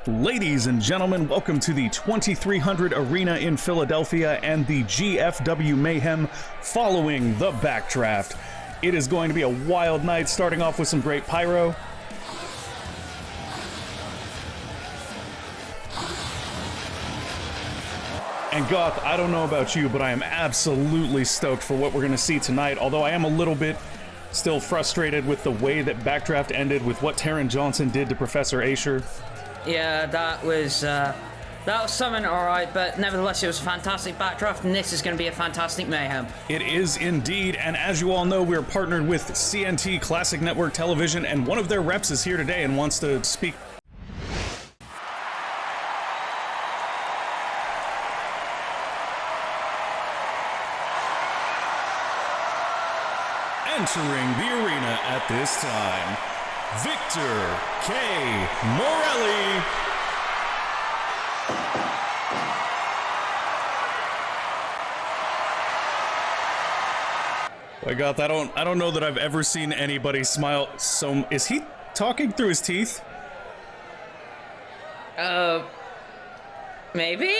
Ladies and gentlemen, welcome to the 2300 Arena in Philadelphia and the GFW Mayhem following the Backdraft. It is going to be a wild night, starting off with some great pyro. And Goth, I don't know about you, but I am absolutely stoked for what we're going to see tonight, although I am a little bit still frustrated with the way that Backdraft ended with what Taron Johnson did to Professor Asher. Yeah, that was something alright, but nevertheless it was a fantastic Backdraft, and this is going to be a fantastic Mayhem. It is indeed, and as you all know, we're partnered with CNT Classic Network Television, and one of their reps is here today and wants to speak. Entering the arena at this time, Victor K. Morelli. I got that. I don't know that I've ever seen anybody smile so. Is he talking through his teeth? Maybe?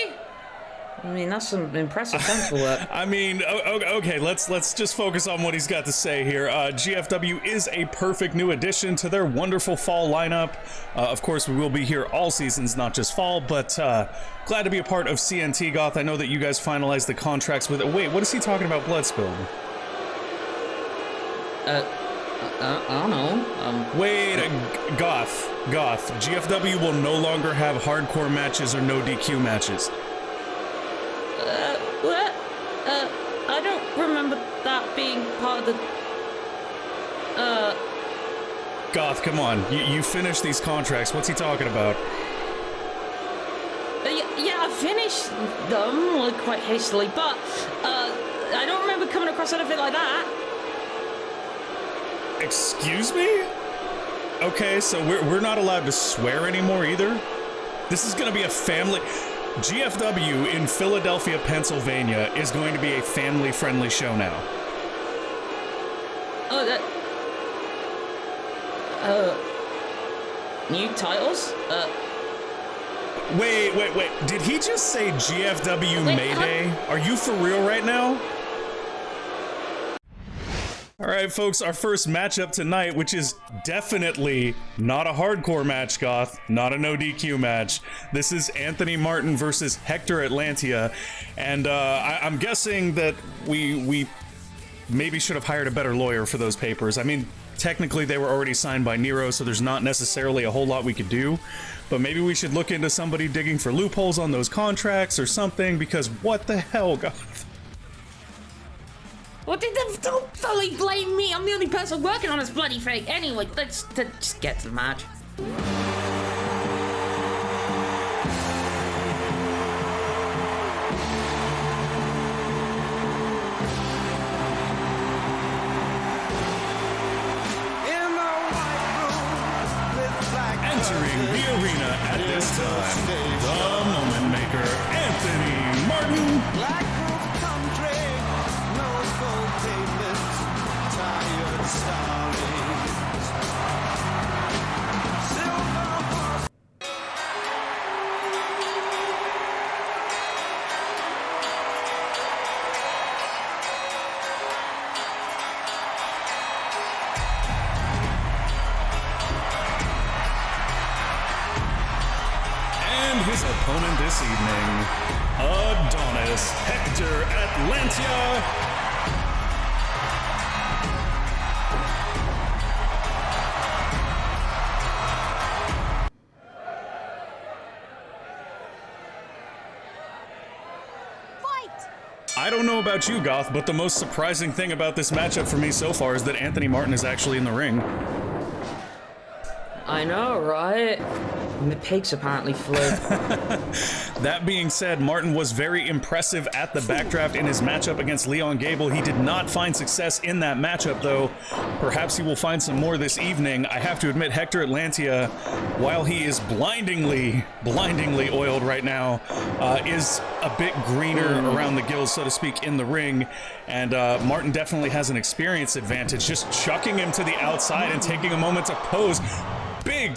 I mean, that's some impressive dental work. I mean, okay, let's just focus on what he's got to say here. GFW is a perfect new addition to their wonderful fall lineup. Of course, we will be here all seasons, not just fall, but glad to be a part of CNT, Goth. I know that you guys finalized the contracts with... Wait, what is he talking about Bloodspilled? I don't know. Wait, Goth. GFW will no longer have hardcore matches or no DQ matches. What? I don't remember that being part of the... Goth, come on. You finished these contracts. What's he talking about? Yeah, I finished them, like, quite hastily, but, I don't remember coming across anything like that. Excuse me? Okay, so we're not allowed to swear anymore either? This is gonna be a family... GFW in Philadelphia, Pennsylvania is going to be a family-friendly show now. Oh, new titles? Wait. Did he just say GFW Mayday? Are you for real right now? All right, folks, our first matchup tonight, which is definitely not a hardcore match, Goth, not a no DQ match. This is Anthony Martin versus Hector Atlantia, and I'm guessing that we maybe should have hired a better lawyer for those papers. I mean, technically they were already signed by Nero, so there's not necessarily a whole lot we could do, but maybe we should look into somebody digging for loopholes on those contracts or something, because what the hell, Goth? Well, don't fully blame me. I'm the only person working on this bloody thing. Anyway, let's just get to the match. Entering the arena at this time, the Moment Maker, Anthony Martin. His opponent this evening, Adonis Hector Atlantia. I don't know about you, Goth, but the most surprising thing about this matchup for me so far is that Anthony Martin is actually in the ring. I know, right? And the pigs apparently flew. That being said, Martin was very impressive at the Backdraft in his matchup against Leon Gable. He did not find success in that matchup, though. Perhaps he will find some more this evening. I have to admit, Hector Atlantia, while he is blindingly oiled right now, is a bit greener around the gills, so to speak, in the ring. And Martin definitely has an experience advantage, just chucking him to the outside and taking a moment to pose. big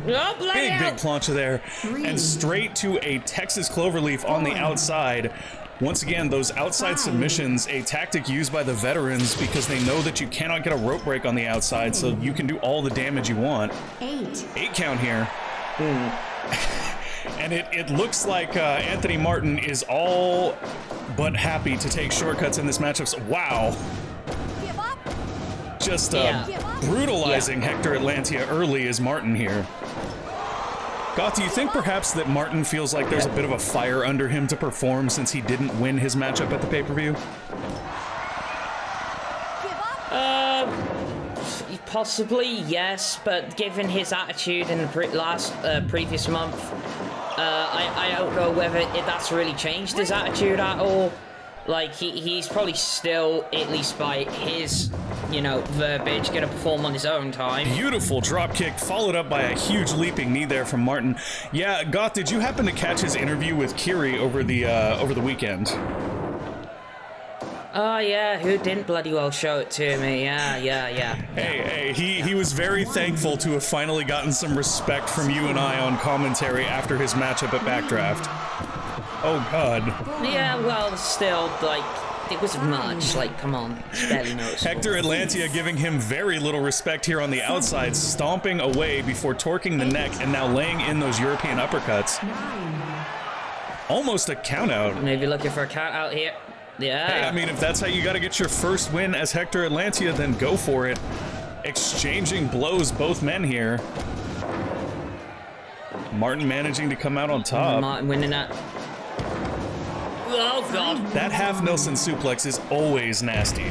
Oh, big plancha there. And straight to a Texas Cloverleaf on the outside. Once again, those outside submissions, a tactic used by the veterans because they know that you cannot get a rope break on the outside, so you can do all the damage you want. 8 count here. And it looks like Anthony Martin is all but happy to take shortcuts in this matchup. So, wow. Just brutalizing Hector Atlantia early is Martin here. Goth, do you think perhaps that Martin feels like there's a bit of a fire under him to perform since he didn't win his matchup at the pay-per-view? Possibly, yes, but given his attitude in the previous month, I don't know whether that's really changed his attitude at all. Like, he's probably still, at least by his, verbiage, gonna perform on his own time. Beautiful drop kick, followed up by a huge leaping knee there from Martin. Yeah, Goth, did you happen to catch his interview with Kiri over the weekend? Oh, yeah, who didn't bloody well show it to me? Yeah. Hey, he was very thankful to have finally gotten some respect from you and I on commentary after his matchup at Backdraft. Oh, God. Yeah, well, still, it wasn't much. Come on. It's barely noticeable. Hector Atlantia giving him very little respect here on the outside, stomping away before torquing the neck and now laying in those European uppercuts. Almost a count out. Maybe looking for a count out here. Yeah. Hey, I mean, if that's how you got to get your first win as Hector Atlantia, then go for it. Exchanging blows, both men here. Martin managing to come out on top. Martin winning that. Oh, God. That half Nelson suplex is always nasty.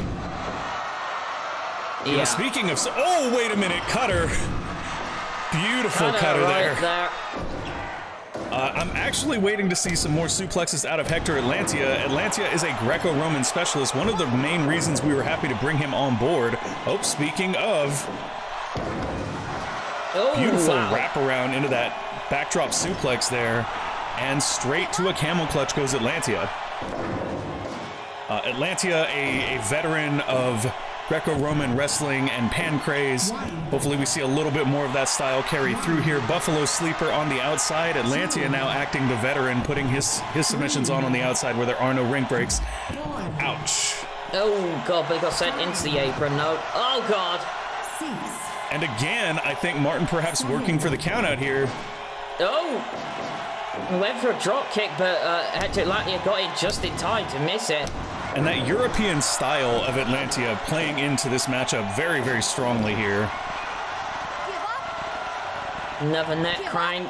Yeah. Speaking of... Oh, wait a minute. Cutter. Beautiful cutter right there. I'm actually waiting to see some more suplexes out of Hector Atlantia. Atlantia is a Greco-Roman specialist. One of the main reasons we were happy to bring him on board. Oh, speaking of... Beautiful wraparound into that backdrop suplex there. And straight to a camel clutch goes Atlantia. Atlantia, a veteran of Greco-Roman wrestling and pancrase. Hopefully we see a little bit more of that style carry through here. Buffalo Sleeper on the outside. Atlantia now acting the veteran, putting his submissions on the outside where there are no ring breaks. Ouch. Oh, God, but he got sent into the apron, no. Oh, God. And again, I think Martin perhaps working for the count out here. Oh. Went for a drop kick, but Hector Atlantia got it just in time to miss it. And that European style of Atlantia playing into this matchup very, very strongly here. Another neck crank.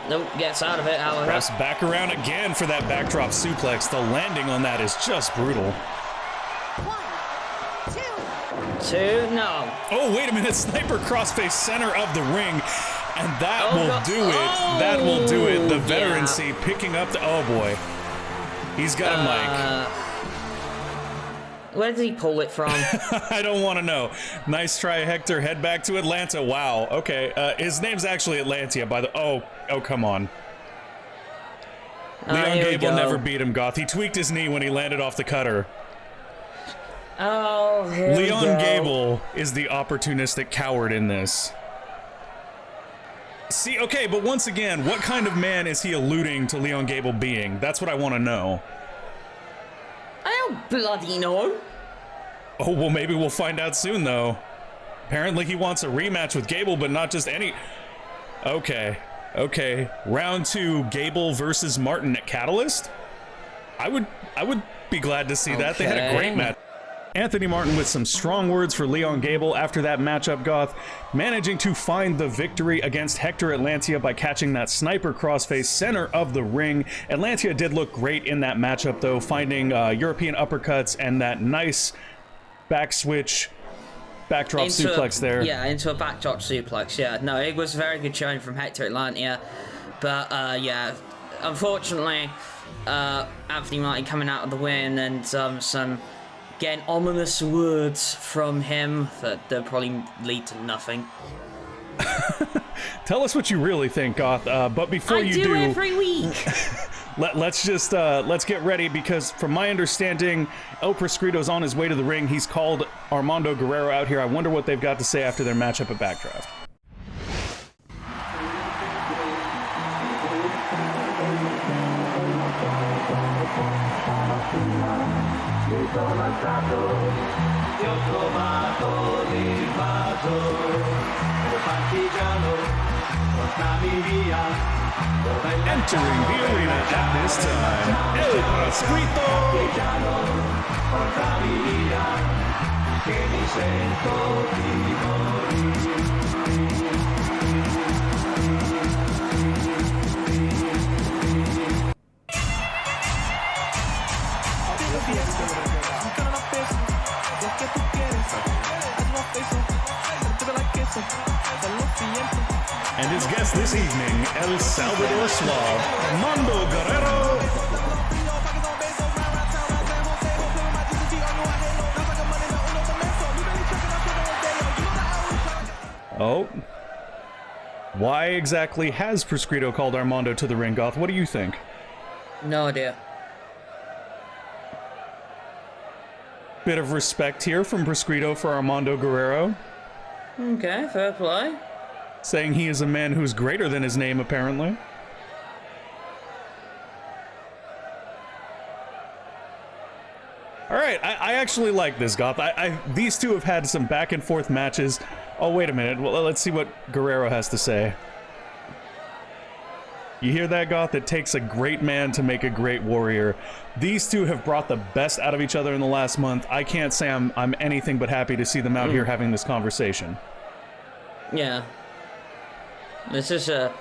Nope, gets out of it, however. Press back around again for that backdrop suplex. The landing on that is just brutal. 1, 2, no. Oh, wait a minute. Sniper crossface center of the ring. And that will do it. That will do it. The veterancy picking up the... Oh, boy. He's got a mic. Where did he pull it from? I don't want to know. Nice try, Hector. Head back to Atlanta. Wow. Okay. His name's actually Atlantia, by the... Oh, come on. Leon Gable never beat him, Goth. He tweaked his knee when he landed off the cutter. Oh, Leon Gable is the opportunistic coward in this. See, okay, but once again, what kind of man is he alluding to Leon Gable being? That's what I want to know. I don't bloody know. Oh, well, maybe we'll find out soon, though. Apparently he wants a rematch with Gable, but not just any... Okay. Round 2, Gable versus Martin at Catalyst? I would be glad to see that. They had a great match. Anthony Martin with some strong words for Leon Gable after that matchup, Goth, managing to find the victory against Hector Atlantia by catching that sniper crossface center of the ring. Atlantia did look great in that matchup, though, finding European uppercuts and that nice back switch, backdrop suplex there. Yeah, into a backdrop suplex, yeah. No, it was a very good showing from Hector Atlantia, but yeah, unfortunately, Anthony Martin coming out of the win and some... Again, ominous words from him that probably lead to nothing. Tell us what you really think, Goth. But before you do, every week. let's get ready, because from my understanding, El Prescrito's on his way to the ring. He's called Armando Guerrero out here. I wonder what they've got to say after their matchup at Backdraft. Entering the arena at this time, El Proscrito. And his guest this evening, El Salvador Suave, Armando Guerrero. Oh. Why exactly has Proscrito called Armando to the ring, Goth? What do you think? No idea. Bit of respect here from Proscrito for Armando Guerrero. Okay, fair play. Saying he is a man who's greater than his name, apparently. Alright, I actually like this, Goth. These two have had some back and forth matches. Oh, wait a minute. Well, let's see what Guerrero has to say. You hear that, Goth? It takes a great man to make a great warrior. These two have brought the best out of each other in the last month. I can't say I'm anything but happy to see them out here having this conversation. Yeah. This is a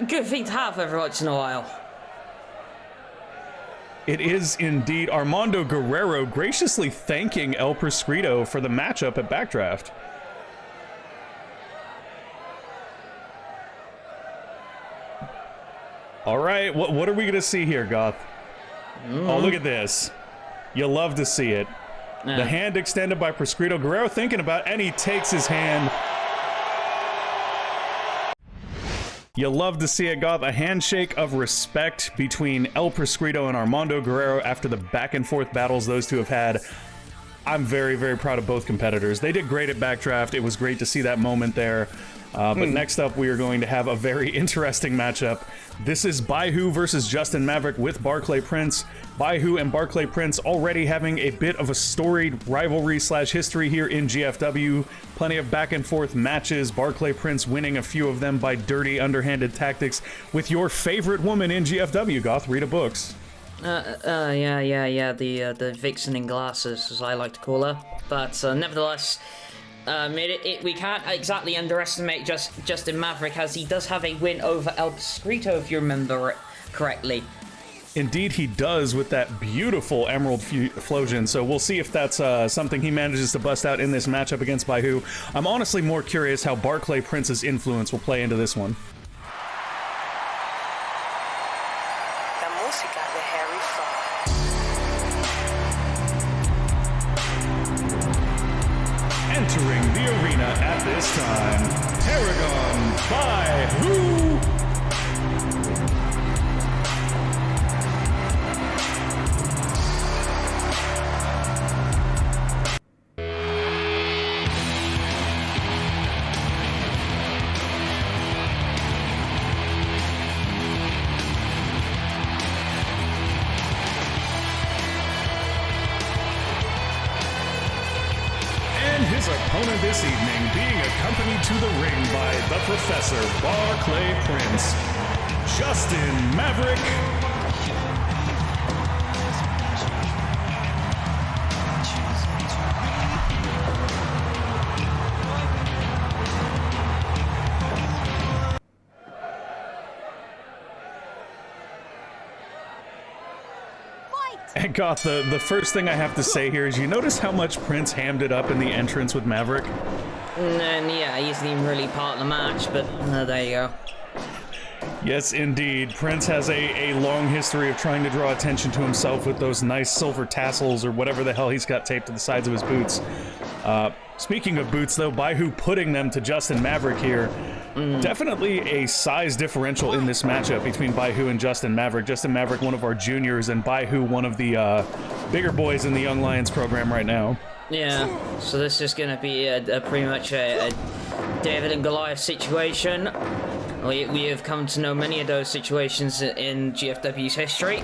good thing to have every once in a while. It is indeed. Armando Guerrero graciously thanking El Proscrito for the matchup at Backdraft. All right, what are we going to see here, Goth? Oh, look at this. You love to see it. Yeah. The hand extended by Proscrito. Guerrero thinking about it, and he takes his hand. You love to see it, Goth. A handshake of respect between El Proscrito and Armando Guerrero after the back and forth battles those two have had. I'm very, very proud of both competitors. They did great at Backdraft. It was great to see that moment there. But next up, we are going to have a very interesting matchup. This is Baihu versus Justin Maverick with Barclay Prince. Baihu and Barclay Prince already having a bit of a storied rivalry / history here in GFW. Plenty of back and forth matches. Barclay Prince winning a few of them by dirty, underhanded tactics with your favorite woman in GFW, Goth, Rita Books. Yeah, the vixen in glasses, as I like to call her. But nevertheless, we can't exactly underestimate Justin Maverick, as he does have a win over El Proscrito, if you remember it correctly. Indeed, he does, with that beautiful Emerald Flosion, so we'll see if that's something he manages to bust out in this matchup against Baihu. I'm honestly more curious how Barclay Prince's influence will play into this one. Entering the arena at this time, Paragon Baihu. His opponent this evening being accompanied to the ring by the Professor Barclay Prince, Justin Maverick. And Goth, the first thing I have to say here is, you notice how much Prince hammed it up in the entrance with Maverick? And yeah, he isn't even really part of the match, but there you go. Yes, indeed. Prince has a long history of trying to draw attention to himself with those nice silver tassels or whatever the hell he's got taped to the sides of his boots. Speaking of boots, though, Baihu putting them to Justin Maverick here. Definitely a size differential in this matchup between Baihu and Justin Maverick. Justin Maverick, one of our juniors, and Baihu, one of the bigger boys in the Young Lions program right now. Yeah, so this is going to be pretty much a David and Goliath situation. We have come to know many of those situations in GFW's history.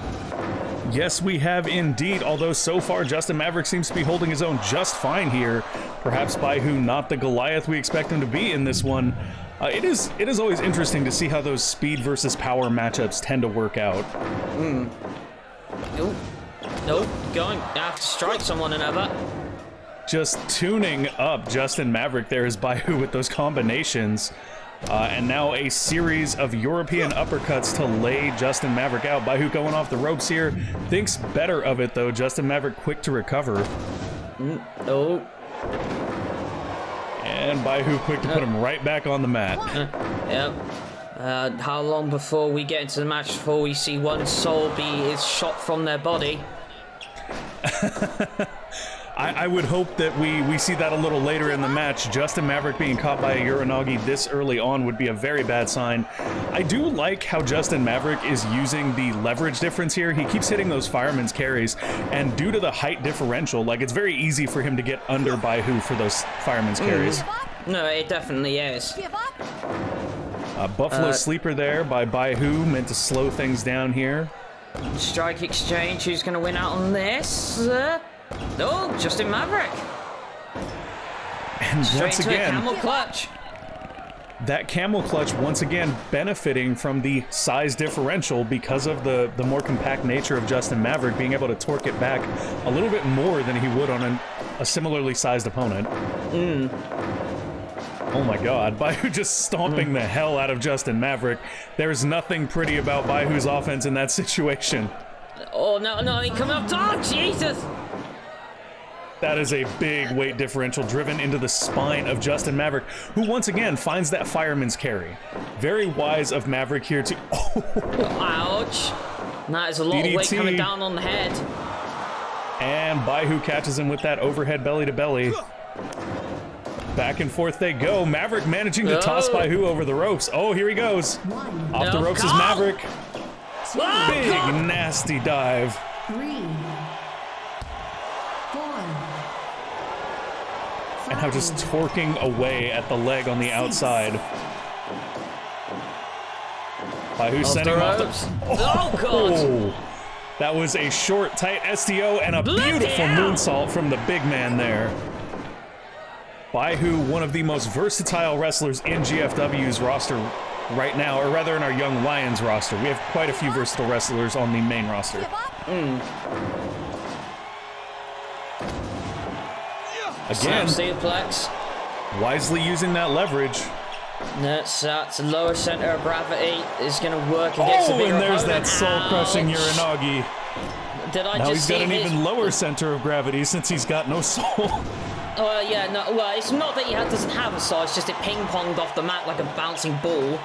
Yes, we have indeed, although so far Justin Maverick seems to be holding his own just fine here. Perhaps Baihu not the Goliath we expect him to be in this one. It is always interesting to see how those speed versus power matchups tend to work out. Nope, going. I have to strike someone and ever. Just tuning up Justin Maverick there is Baihu with those combinations. And now a series of European uppercuts to lay Justin Maverick out. Baihu going off the ropes here. Thinks better of it, though. Justin Maverick quick to recover. Oh. And Baihu quick to put him right back on the mat. Yep. How long before we get into the match before we see one soul is shot from their body? I would hope that we see that a little later in the match. Justin Maverick being caught by a Uranagi this early on would be a very bad sign. I do like how Justin Maverick is using the leverage difference here. He keeps hitting those fireman's carries, and due to the height differential, like, it's very easy for him to get under Baihu for those fireman's carries. No, it definitely is. Buffalo Sleeper there by Baihu, meant to slow things down here. Strike exchange, who's going to win out on this? No, Justin Maverick. And Straight once to again, a camel clutch. that camel clutch once again benefiting from the size differential because of the more compact nature of Justin Maverick being able to torque it back a little bit more than he would on a similarly sized opponent. Oh my god, Baihu just stomping the hell out of Justin Maverick. There's nothing pretty about Baihu's offense in that situation. Oh, no, he coming up top, Jesus! That is a big weight differential driven into the spine of Justin Maverick, who once again finds that fireman's carry. Very wise of Maverick here to... Ouch. That is a lot of weight coming down on the head. And Baihu catches him with that overhead belly to belly. Back and forth they go. Maverick managing to toss Baihu over the ropes. Oh, here he goes. Off the ropes is Maverick. Big nasty dive. 3, 4. And now just torquing away at the leg on the outside. Baihu sending him off the... Oh, God! That was a short, tight STO and a beautiful moonsault from the big man there. Baihu, one of the most versatile wrestlers in GFW's roster right now, or rather in our Young Lions roster. We have quite a few versatile wrestlers on the main roster. Again, suplex. Wisely using that leverage. That's lower center of gravity is going to work against the bigger and there's opponent. that soul-crushing Uranagi. Did I Now just he's see got an his... even lower center of gravity since he's got no soul. Yeah, no, well, it's not that he doesn't have a soul, it's just it ping-ponged off the mat like a bouncing ball.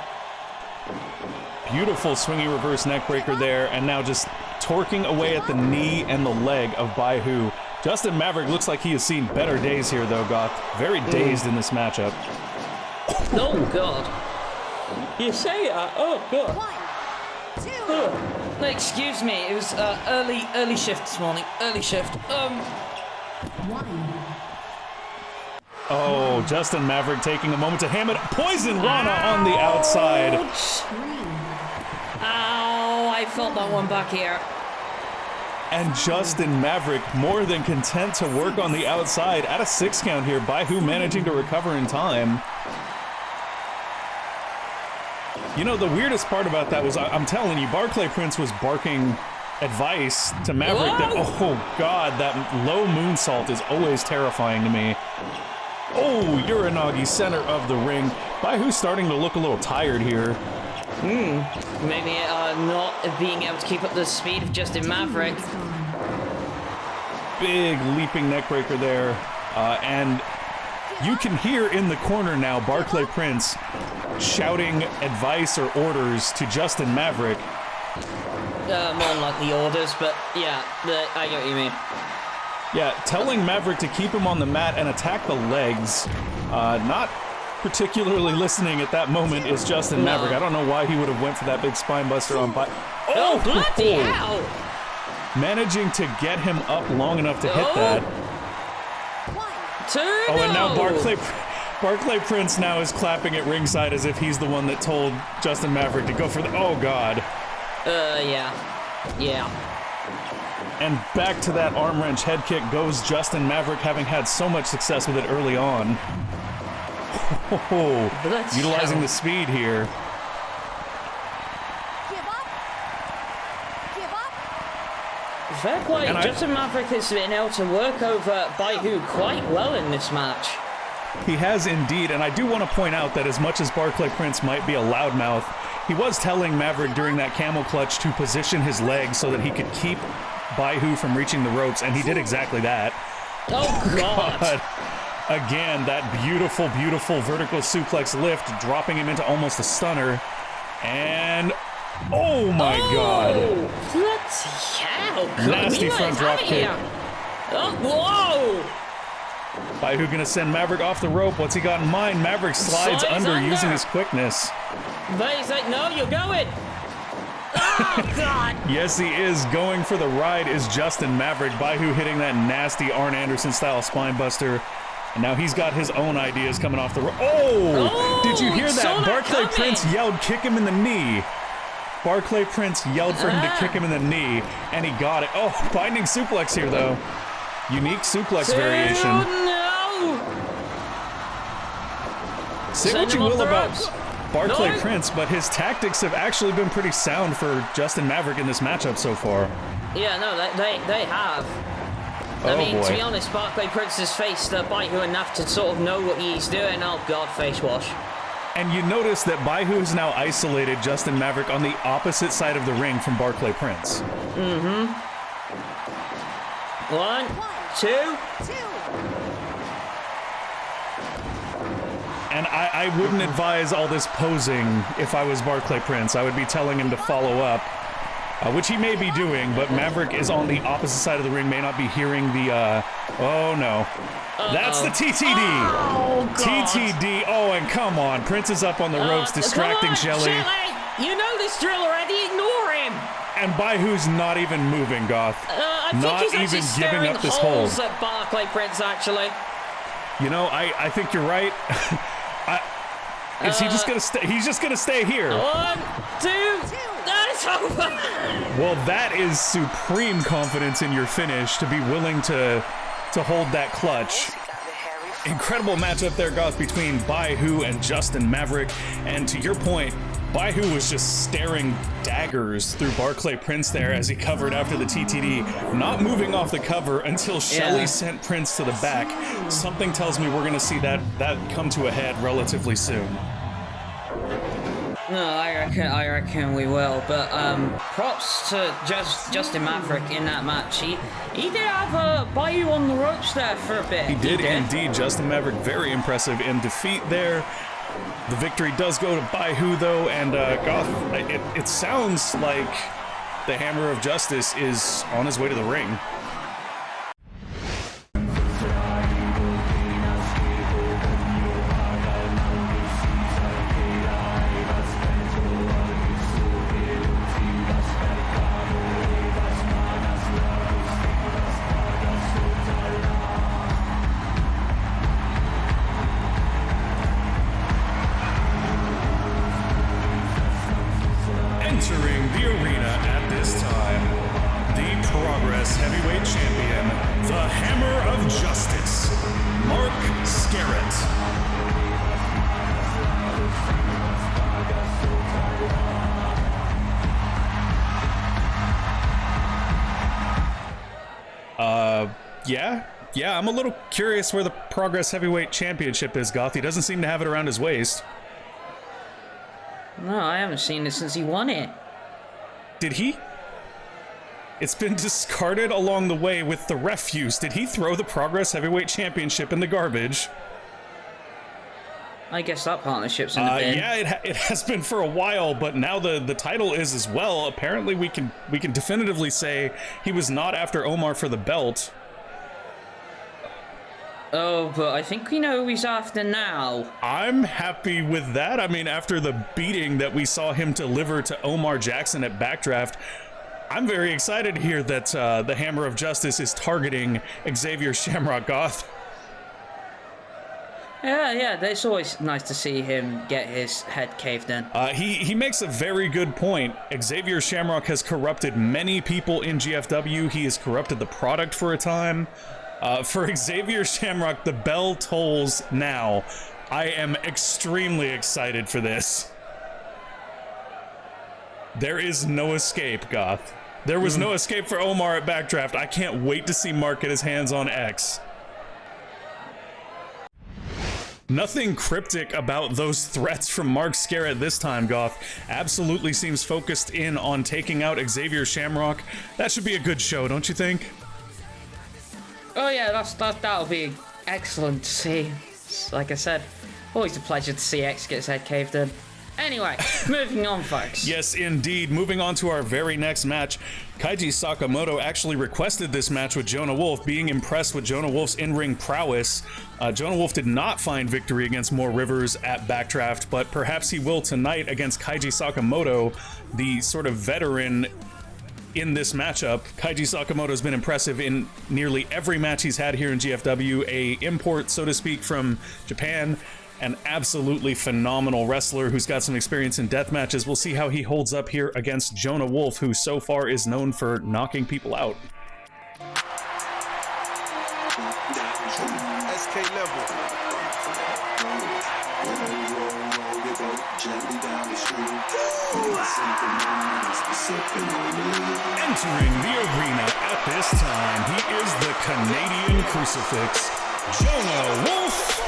Beautiful swingy reverse neckbreaker there, and now just torquing away at the knee and the leg of Baihu. Justin Maverick looks like he has seen better days here, though, Goth. Very dazed in this matchup. Oh, God. You say that? Oh, God. 1, 2. No, excuse me, it was early shift this morning. Early shift. 1. Oh, Justin Maverick taking a moment to ham it. Poison Rana on the outside. Ow, I felt that one back here. And Justin Maverick more than content to work on the outside at a 6 count here. Baihu managing to recover in time. You know, the weirdest part about that was, I'm telling you, Barclay Prince was barking advice to Maverick that, oh god, that low moonsault is always terrifying to me. Oh, Uranagi, center of the ring. Baihu's starting to look a little tired here. Maybe not being able to keep up the speed of Justin Maverick. Big leaping neckbreaker there. And you can hear in the corner now Barclay Prince shouting advice or orders to Justin Maverick. More like the orders, but yeah, I get what you mean. Yeah, telling Maverick to keep him on the mat and attack the legs. Not particularly listening at that moment is Justin Maverick. I don't know why he would have went for that big spine buster on Oh, bloody hell! Managing to get him up long enough to hit that. 2. Oh, and now Barclay Prince now is clapping at ringside as if he's the one that told Justin Maverick to go for the... Oh, God. Yeah. And back to that arm wrench head kick goes Justin Maverick, having had so much success with it early on. Oh, utilizing the speed here. Give up. Give up. Fair play. Justin Maverick has been able to work over Baihu quite well in this match. He has indeed, and I do want to point out that as much as Barclay Prince might be a loudmouth, he was telling Maverick during that camel clutch to position his legs so that he could keep Baihu from reaching the ropes, and he did exactly that. Oh, God. Again, that beautiful, beautiful vertical suplex lift, dropping him into almost a stunner. And, oh my God. Let's hell. Nasty front drop kick. Oh, whoa. Baihu gonna send Maverick off the rope. What's he got in mind? Maverick slides under using his quickness. But he's like, no, you're going. Oh, God. Yes, he is. Going for the ride is Justin Maverick. Baihu hitting that nasty Arn Anderson style spine buster. And now he's got his own ideas coming off the rope. Oh! Did you hear that? Barclay Prince yelled, kick him in the knee. Barclay Prince yelled for him to kick him in the knee, and he got it. Oh, binding suplex here, though. Unique suplex variation. No! Say what you will about Barclay Prince, but his tactics have actually been pretty sound for Justin Maverick in this matchup so far. Yeah, no, they have. I mean, to be honest, Barclay Prince has faced Baihu enough to sort of know what he's doing. Oh, God, face wash. And you notice that Baihu has now isolated Justin Maverick on the opposite side of the ring from Barclay Prince. Mm-hmm. 1, 2. And I wouldn't advise all this posing if I was Barclay Prince. I would be telling him to follow up, which he may be doing, but Maverick is on the opposite side of the ring, may not be hearing the, oh no. That's the TTD! Oh, God. TTD, oh, and come on, Prince is up on the ropes, distracting Shelly. You know this drill already, ignore him! And Baihu's not even moving, Goth. I think he's even giving up this hold. At Barclay Prince, actually. You know, I think you're right. Is he just gonna stay? He's just gonna stay here. 1, 2. That is over. Well, that is supreme confidence in your finish to be willing to hold that clutch. Incredible matchup there, Goth, between Baihu and Justin Maverick. And to your point, Baihu was just staring daggers through Barclay Prince there as he covered after the TTD, not moving off the cover until Shelly sent Prince to the back. Something tells me we're going to see that come to a head relatively soon. No, I reckon we will. But props to Justin Maverick in that match. He did have Baihu on the ropes there for a bit. He did indeed. Justin Maverick very impressive in defeat there. The victory does go to Baihu though, and Goth, it sounds like the Hammer of Justice is on his way to the ring. Entering the arena at this time, the Progress Heavyweight Champion, the Hammer of Justice, Mark Scarrett. Yeah, I'm a little curious where the Progress Heavyweight Championship is, Goth. He doesn't seem to have it around his waist. No, I haven't seen it since he won it. Did he? It's been discarded along the way with the refuse. Did he throw the Progress Heavyweight Championship in the garbage? I guess that partnership's in the bin. Yeah, it has been for a while, but now the title is as well. Apparently we can definitively say he was not after Omar for the belt. Oh, but I think we know who he's after now. I'm happy with that. I mean, after the beating that we saw him deliver to Omar Jackson at Backdraft, I'm very excited to hear that the Hammer of Justice is targeting Xavier Shamrock Goth. Yeah, it's always nice to see him get his head caved in. He makes a very good point. Xavier Shamrock has corrupted many people in GFW. He has corrupted the product for a time. For Xavier Shamrock, the bell tolls now. I am extremely excited for this. There is no escape, Goth. There was no escape for Omar at Backdraft. I can't wait to see Mark get his hands on X. Nothing cryptic about those threats from Mark Scarrett this time, Goth. Absolutely seems focused in on taking out Xavier Shamrock. That should be a good show, don't you think? Oh yeah, that'll be excellent to see. Like I said, always a pleasure to see X get his head caved in. Anyway, moving on, folks. Yes, indeed. Moving on to our very next match. Kaiji Sakamoto actually requested this match with Jonah Wolf, being impressed with Jonah Wolf's in-ring prowess. Jonah Wolf did not find victory against Moore Rivers at Backdraft, but perhaps he will tonight against Kaiji Sakamoto, the sort of veteran in this matchup. Kaiji Sakamoto has been impressive in nearly every match he's had here in GFW, a import, so to speak, from Japan. An absolutely phenomenal wrestler who's got some experience in death matches. We'll see how he holds up here against Jonah Wolf, who so far is known for knocking people out. SK level. Entering the arena at this time, he is the Canadian Crucifix, Jonah Wolf.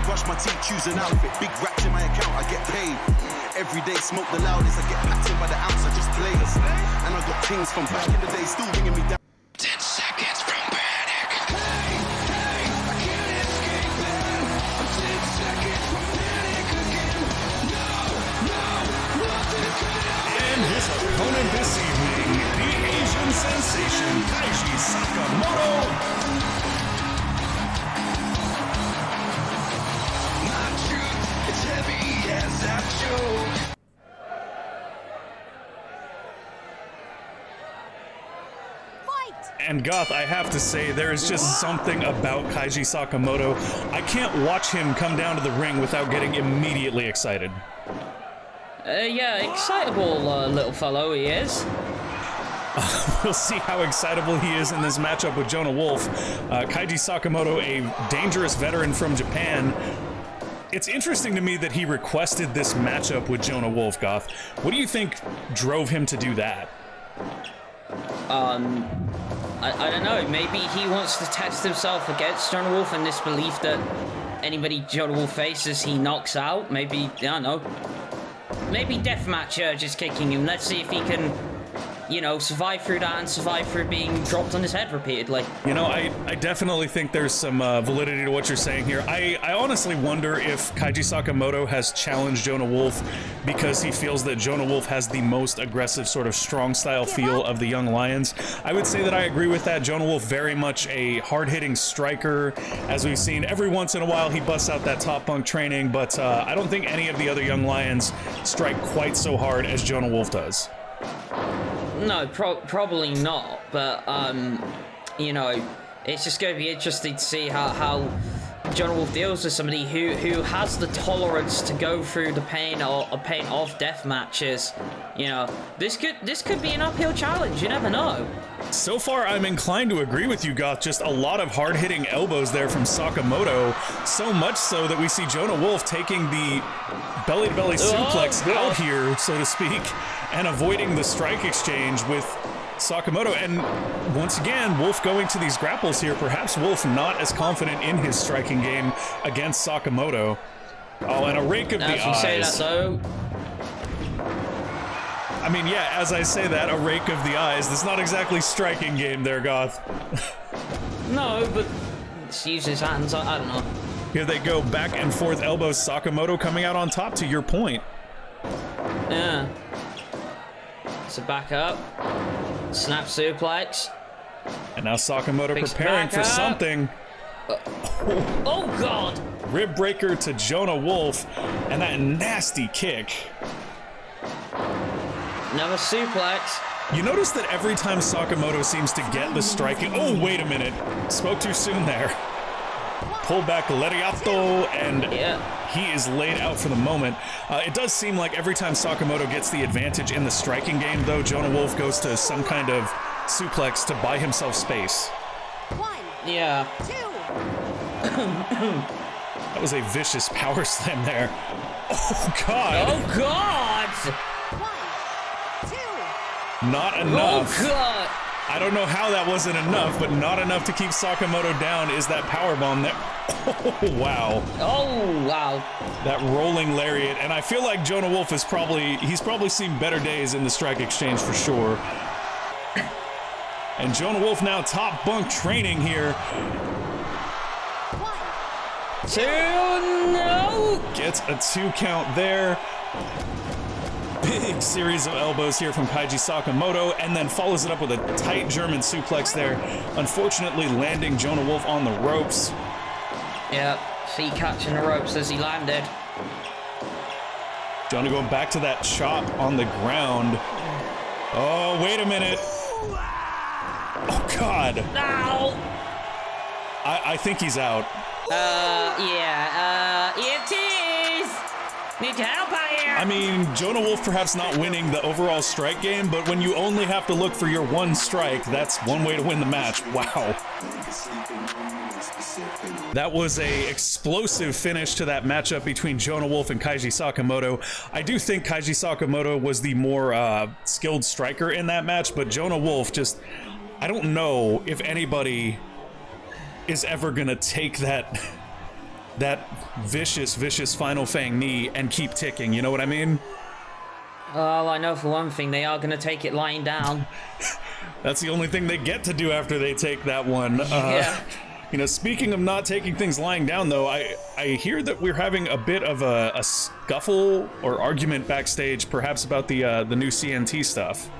Brush my teeth, choose an outfit. Big racks in my account, I get paid. Every day, smoke the loudest. I get packed in by the ounce, I just play. And I got things from back in the day still ringing me down. 10 seconds from panic. Hey, I can't escape it. I'm 10 seconds from panic again. No, nothing could. And his opponent this evening, the Asian sensation, Kaiji Sakamoto. It's heavy as that joke. And Goth, I have to say, there is just something about Kaiji Sakamoto. I can't watch him come down to the ring without getting immediately excited. Yeah, excitable little fellow he is. We'll see how excitable he is in this matchup with Jonah Wolf. Kaiji Sakamoto, a dangerous veteran from Japan. It's interesting to me that he requested this matchup with Jonah Wolf, Goth. What do you think drove him to do that? I don't know. Maybe he wants to test himself against Jonah Wolf in this belief that anybody Jonah Wolf faces, he knocks out. Maybe, I don't know. Maybe deathmatch urge is kicking him. Let's see if he can, you know, survive through that and survive through being dropped on his head repeatedly. You know, I definitely think there's some validity to what you're saying here. I honestly wonder if Kaiji Sakamoto has challenged Jonah Wolf because he feels that Jonah Wolf has the most aggressive sort of strong style feel of the Young Lions. I would say that I agree with that. Jonah Wolf very much a hard-hitting striker. As we've seen, every once in a while he busts out that top bunk training, but I don't think any of the other Young Lions strike quite so hard as Jonah Wolf does. No, probably not, but, you know, it's just going to be interesting to see how Jonah Wolf deals with somebody who has the tolerance to go through the pain of death matches. You know, this could be an uphill challenge, you never know. So far, I'm inclined to agree with you, Goth. Just a lot of hard-hitting elbows there from Sakamoto, so much so that we see Jonah Wolf taking the belly-to-belly suplex out here, so to speak, and avoiding the strike exchange with Sakamoto. And once again, Wolf going to these grapples here. Perhaps Wolf not as confident in his striking game against Sakamoto. Oh, and a rake of the eyes. As you say that, though. I mean, yeah, as I say that, a rake of the eyes. That's not exactly striking game there, Goth. No, but let's use his hands. I don't know. Here they go, back and forth elbows. Sakamoto coming out on top, to your point. Yeah. So back up. Snap suplex. And now Sakamoto Picks preparing back for up. something. Oh, God! Rib breaker to Jonah Wolf, and that nasty kick. Another suplex. You notice that every time Sakamoto seems to get the striking... Oh, wait a minute. Spoke too soon there. Pull back Lariato, and he is laid out for the moment. It does seem like every time Sakamoto gets the advantage in the striking game, though, Jonah Wolf goes to some kind of suplex to buy himself space. 1, Yeah. 2, That was a vicious power slam there. Oh, God. Oh, God! 1, 2. Not enough. Oh, God! I don't know how that wasn't enough, but not enough to keep Sakamoto down is that powerbomb there. Oh, wow. Oh, wow. That rolling lariat. And I feel like Jonah Wolf is he's probably seen better days in the strike exchange for sure. And Jonah Wolf now top bunk training here. 2, no! Gets a 2 count there. Big series of elbows here from Kaiji Sakamoto, and then follows it up with a tight German suplex there. Unfortunately, landing Jonah Wolf on the ropes. Yep, feet catching the ropes as he landed. Jonah going back to that chop on the ground. Oh, wait a minute. Oh, God. Ow! I think he's out. Yeah, it is! Need help out here! I mean, Jonah Wolf perhaps not winning the overall strike game, but when you only have to look for your one strike, that's one way to win the match. Wow. That was a explosive finish to that matchup between Jonah Wolf and Kaiji Sakamoto. I do think Kaiji Sakamoto was the more skilled striker in that match, but Jonah Wolf just... I don't know if anybody is ever gonna take that vicious final Fang knee and keep ticking, you know what I mean? Oh, I know for one thing, they are going to take it lying down. That's the only thing they get to do after they take that one. Yeah. You know, speaking of not taking things lying down, though, I hear that we're having a bit of a scuffle or argument backstage, perhaps about the new CNT stuff.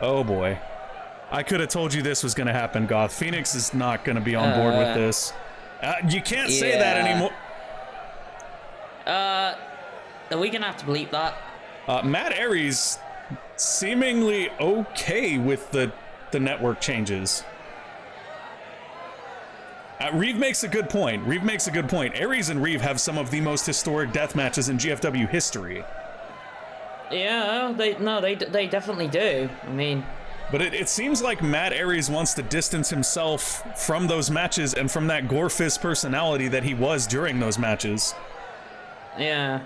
Oh boy. I could have told you this was going to happen, Goth. Phoenix is not going to be on board with this. You can't say that anymore. Are we going to have to bleep that? Matt Aries seemingly okay with the network changes. Reeve makes a good point. Aries and Reeve have some of the most historic death matches in GFW history. Yeah, they definitely do. I mean... But it seems like Matt Aries wants to distance himself from those matches and from that gore fist personality that he was during those matches. Yeah.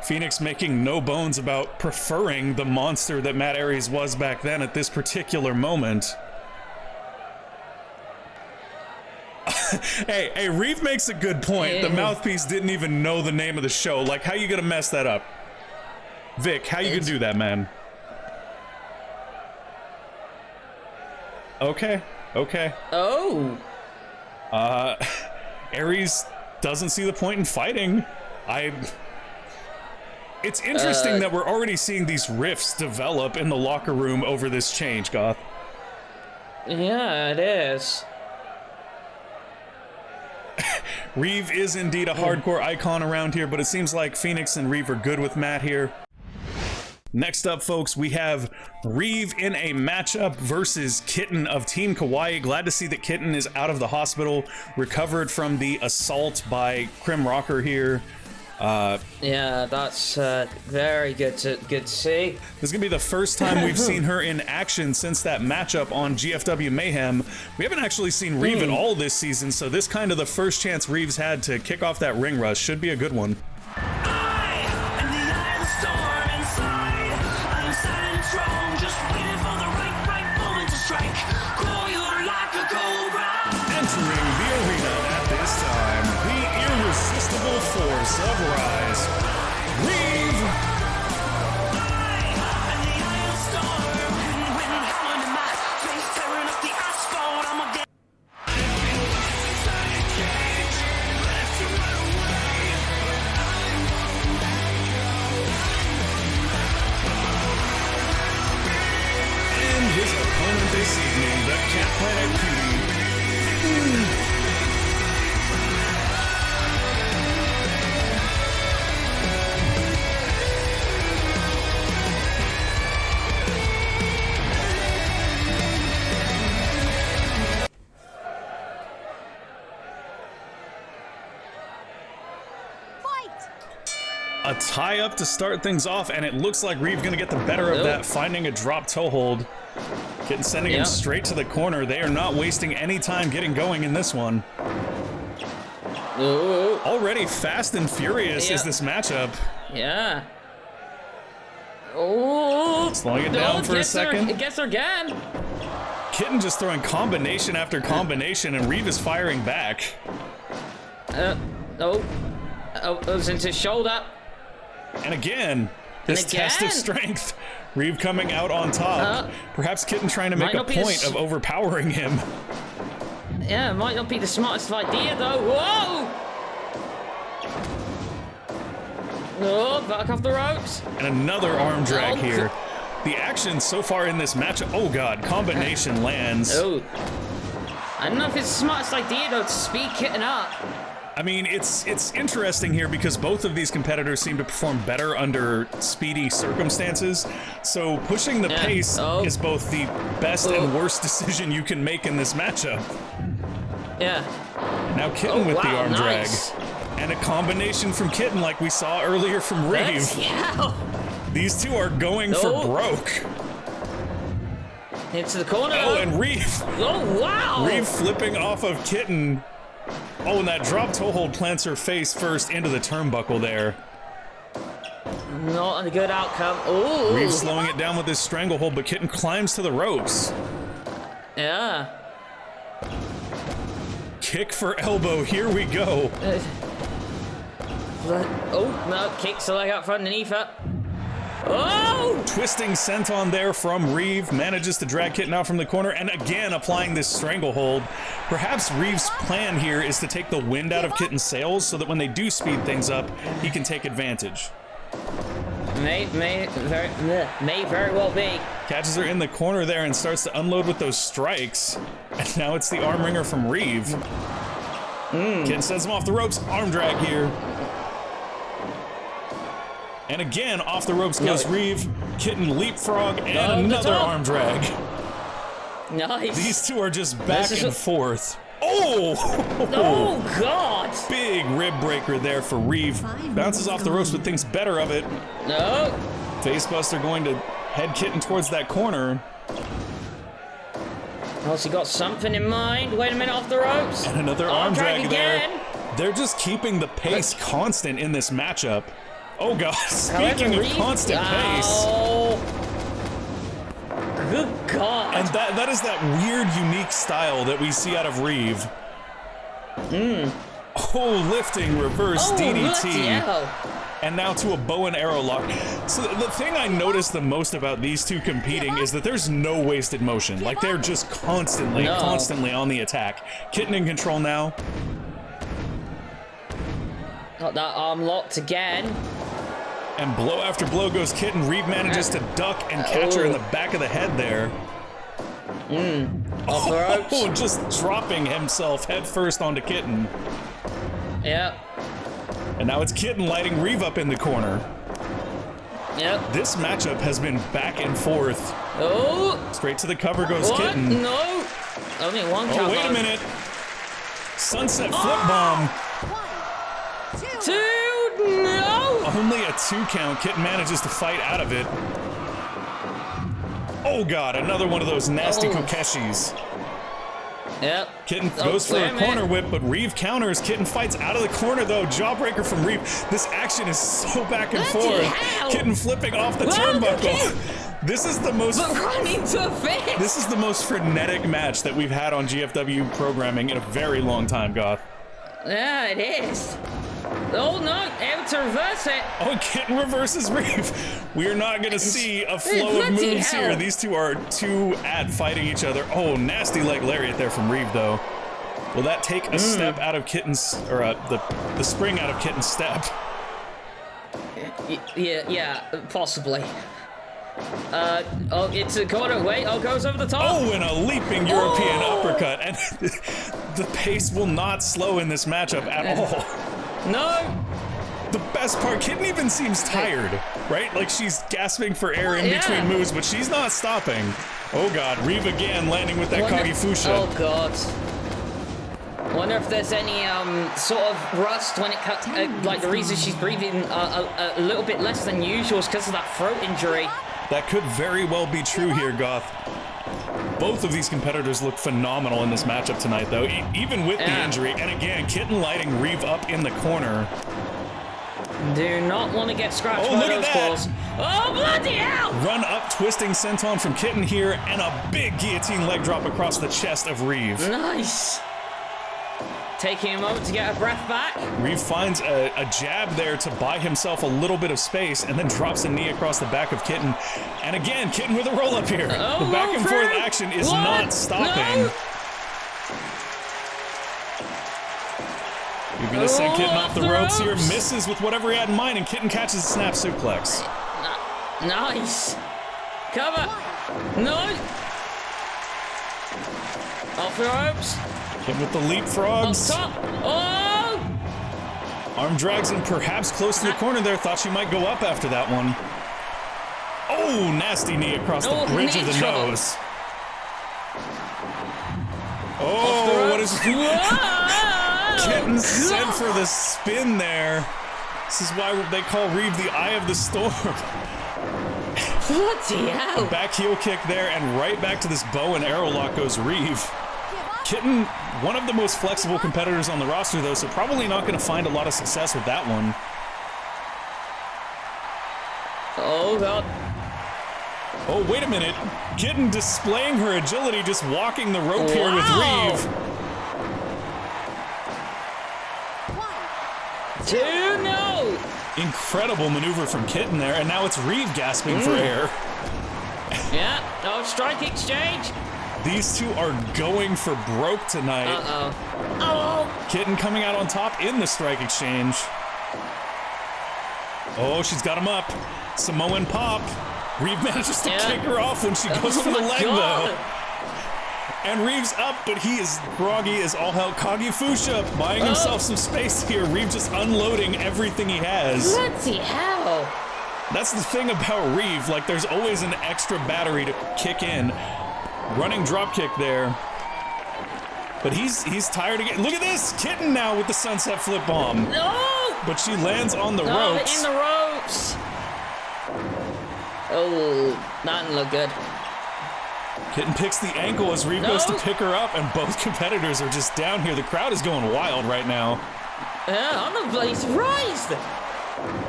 Phoenix making no bones about preferring the monster that Matt Aries was back then at this particular moment. Hey, Reeve makes a good point. The mouthpiece didn't even know the name of the show. Like, how you gonna mess that up? Vic, how you gonna do that, man? Okay. Oh! Aries doesn't see the point in fighting. It's interesting that we're already seeing these rifts develop in the locker room over this change, Goth. Yeah, it is. Reeve is indeed a hardcore icon around here, but it seems like Phoenix and Reeve are good with Matt here. Next up, folks, we have Reeve in a matchup versus Kitten of Team Kawaii. Glad to see that Kitten is out of the hospital, recovered from the assault by Crim Rocker here. Yeah, that's very good to see. This is gonna be the first time we've seen her in action since that matchup on GFW Mayhem. We haven't actually seen Reeve at all this season, so this kind of the first chance Reeve's had to kick off that ring rush. Should be a good one. Entering the arena at this time, the irresistible force of Rise, Reeve! A tie-up to start things off, and it looks like Reeve gonna get the better of that, finding a drop toe hold. Sending him straight to the corner. They are not wasting any time getting going in this one. Ooh. Already fast and furious is this matchup. Yeah. Oh. Slowing it down for a second. It gets her again. Kitten just throwing combination after combination, and Reeve is firing back. Oh, it was into his shoulder. And again, this test of strength. Reeve coming out on top. Perhaps Kitten trying to make a point of overpowering him. Yeah, it might not be the smartest idea, though. Whoa! Oh, back off the ropes. And another arm drag here. The action so far in this matchup. Oh, God. Combination lands. Oh. I don't know if it's the smartest idea, though, to speed Kitten up. I mean, it's interesting here because both of these competitors seem to perform better under speedy circumstances. So pushing the pace is both the best and worst decision you can make in this matchup. Yeah. Now Kitten with the arm drag. And a combination from Kitten like we saw earlier from Reeve. These two are going for broke. Into the corner. Oh, and Reeve. Oh, wow. Reeve flipping off of Kitten. Oh, and that drop toe hold plants her face first into the turnbuckle there. Not a good outcome. Oh. Reeve slowing it down with his stranglehold, but Kitten climbs to the ropes. Yeah. Kick for elbow. Here we go. Oh, no. Kicks the leg out front underneath her. Oh! Twisting senton there from Reeve. Manages to drag Kitten out from the corner, and again applying this stranglehold. Perhaps Reeve's plan here is to take the wind out of Kitten's sails so that when they do speed things up, he can take advantage. May very well be. Catches her in the corner there and starts to unload with those strikes. And now it's the arm wringer from Reeve. Kitten sends him off the ropes. Arm drag here. And again, off the ropes goes Reeve. Kitten leapfrog and another arm drag. Nice. These two are just back and forth. Oh! Oh, God! Big rib breaker there for Reeve. Bounces off the ropes but thinks better of it. No. Facebuster going to head Kitten towards that corner. Well, she got something in mind. Wait a minute, off the ropes. And another arm drag again. there. They're just keeping the pace constant in this matchup. Oh, God. Speaking of constant pace. Good God. And that is that weird, unique style that we see out of Reeve. Oh, lifting, reverse DDT. And now to a bow and arrow lock. So the thing I noticed the most about these two competing is that there's no wasted motion. Like, they're just constantly on the attack. Kitten in control now. Got that arm locked again. And blow after blow goes Kitten. Reeve manages to duck and catch her in the back of the head there. Off the ropes. Oh, just dropping himself head first onto Kitten. Yep. And now it's Kitten lighting Reeve up in the corner. Yep. This matchup has been back and forth. Oh. Straight to the cover goes Kitten. No. Only one count. Oh, wait a minute. Sunset flip bomb. 2. No. Only a 2 count. Kitten manages to fight out of it. Oh, God. Another one of those nasty Kokeshis. Yep. Kitten goes for a corner whip, but Reeve counters. Kitten fights out of the corner, though. Jawbreaker from Reeve. This action is so back and forth. Kitten flipping off the turnbuckle. This is the most. This is the most frenetic match that we've had on GFW programming in a very long time, Goth. Yeah, it is. Oh no, able to reverse it. Oh, Kitten reverses Reeve. We are not going to see a flow of moves here. These two are at fighting each other. Oh, nasty leg lariat there from Reeve, though. Will that take a step out of Kitten's, or the spring out of Kitten's step? Yeah, possibly. Oh, it's a corner. Wait, goes over the top. Oh, and a leaping European uppercut. And the pace will not slow in this matchup at all. No. The best part, Kitten even seems tired, right? Like she's gasping for air in between moves, but she's not stopping. Oh, God. Reeve again landing with that Kagifusha. Oh, God. Wonder if there's any sort of rust when it cuts. Like the reason she's breathing a little bit less than usual is because of that throat injury. That could very well be true here, Goth. Both of these competitors look phenomenal in this matchup tonight, though, even with the injury. And again, Kitten lighting Reeve up in the corner. Do not want to get scratched by those claws. Oh, bloody hell! Run up, twisting senton from Kitten here, and a big guillotine leg drop across the chest of Reeve. Nice. Taking a moment to get her breath back. Reeve finds a jab there to buy himself a little bit of space, and then drops a knee across the back of Kitten. And again, Kitten with a roll up here. The back and forth action is not stopping. No. You're gonna send Kitten off the ropes here, misses with whatever he had in mind, and Kitten catches a snap suplex. Nice. Cover. No. Off the ropes. Kitten with the leapfrogs. Up top. Oh! Arm drags him perhaps close to the corner there. Thought she might go up after that one. Oh, nasty knee across the bridge of the nose. Oh, what is... Kitten sent for the spin there. This is why they call Reeve the Eye of the Storm. Bloody hell. Back heel kick there, and right back to this bow and arrow lock goes Reeve. Kitten, one of the most flexible competitors on the roster, though, so probably not going to find a lot of success with that one. Oh, God. Oh, wait a minute. Kitten displaying her agility, just walking the rope here with Reeve. 2-0. Incredible maneuver from Kitten there, and now it's Reeve gasping for air. Yeah, no strike exchange. These two are going for broke tonight. Oh. Kitten coming out on top in the strike exchange. Oh, she's got him up. Samoan pop. Reeve manages to kick her off when she goes for the leg, though. And Reeve's up, but he is groggy as all hell. Kagi Fusha buying himself some space here. Reeve just unloading everything he has. Bloody hell. That's the thing about Reeve. Like, there's always an extra battery to kick in. Running drop kick there. But he's tired again. Look at this! Kitten now with the sunset flip bomb. No! But she lands on the ropes. In the ropes. Oh, that didn't look good. Kitten picks the ankle as Reeve goes to pick her up, and both competitors are just down here. The crowd is going wild right now. I'm not bloody surprised.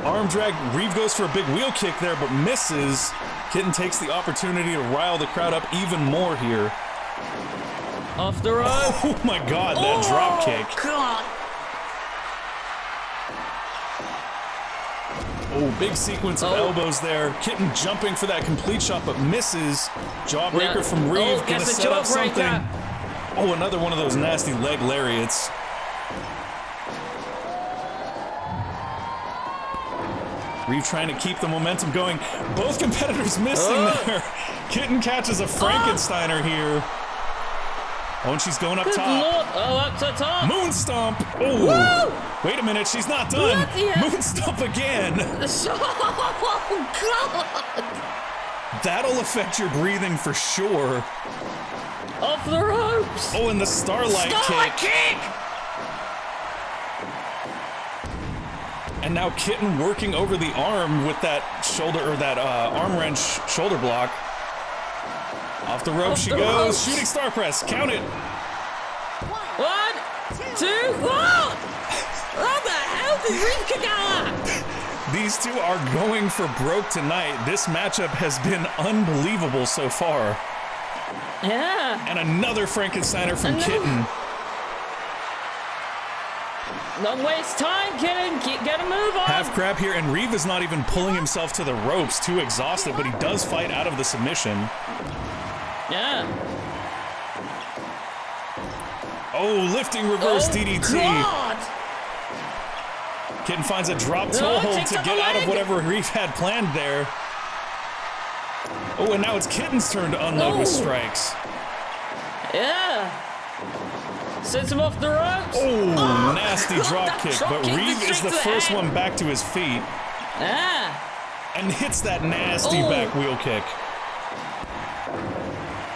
Arm drag. Reeve goes for a big wheel kick there, but misses. Kitten takes the opportunity to rile the crowd up even more here. Off the rope. Oh my God, that drop kick. God. Oh, big sequence of elbows there. Kitten jumping for that complete shot, but misses. Jawbreaker from Reeve, gonna set up something. Oh, another one of those nasty leg lariats. Reeve trying to keep the momentum going. Both competitors missing there. Kitten catches a Frankensteiner here. Oh, and she's going up top. Lord. Oh, up to top. Moon stomp. Oh, wait a minute, she's not done. Moon stomp again. Oh, God. That'll affect your breathing for sure. Off the ropes. Oh, and the Starlight kick. And now Kitten working over the arm with that shoulder, or that arm wrench shoulder block. Off the rope she goes. Shooting star press. Count it. 1, 2, whoa! How the hell did Reeve kick out? These two are going for broke tonight. This matchup has been unbelievable so far. Yeah. And another Frankensteiner from Kitten. Don't waste time, Kitten. Get a move on. Half crab here, and Reeve is not even pulling himself to the ropes, too exhausted, but he does fight out of the submission. Yeah. Oh, lifting reverse DDT. God. Kitten finds a drop toe hold to get out of whatever Reeve had planned there. Oh, and now it's Kitten's turn to unload with strikes. Yeah. Sends him off the ropes. Oh, nasty drop kick, but Reeve is the first one back to his feet. And hits that nasty back wheel kick.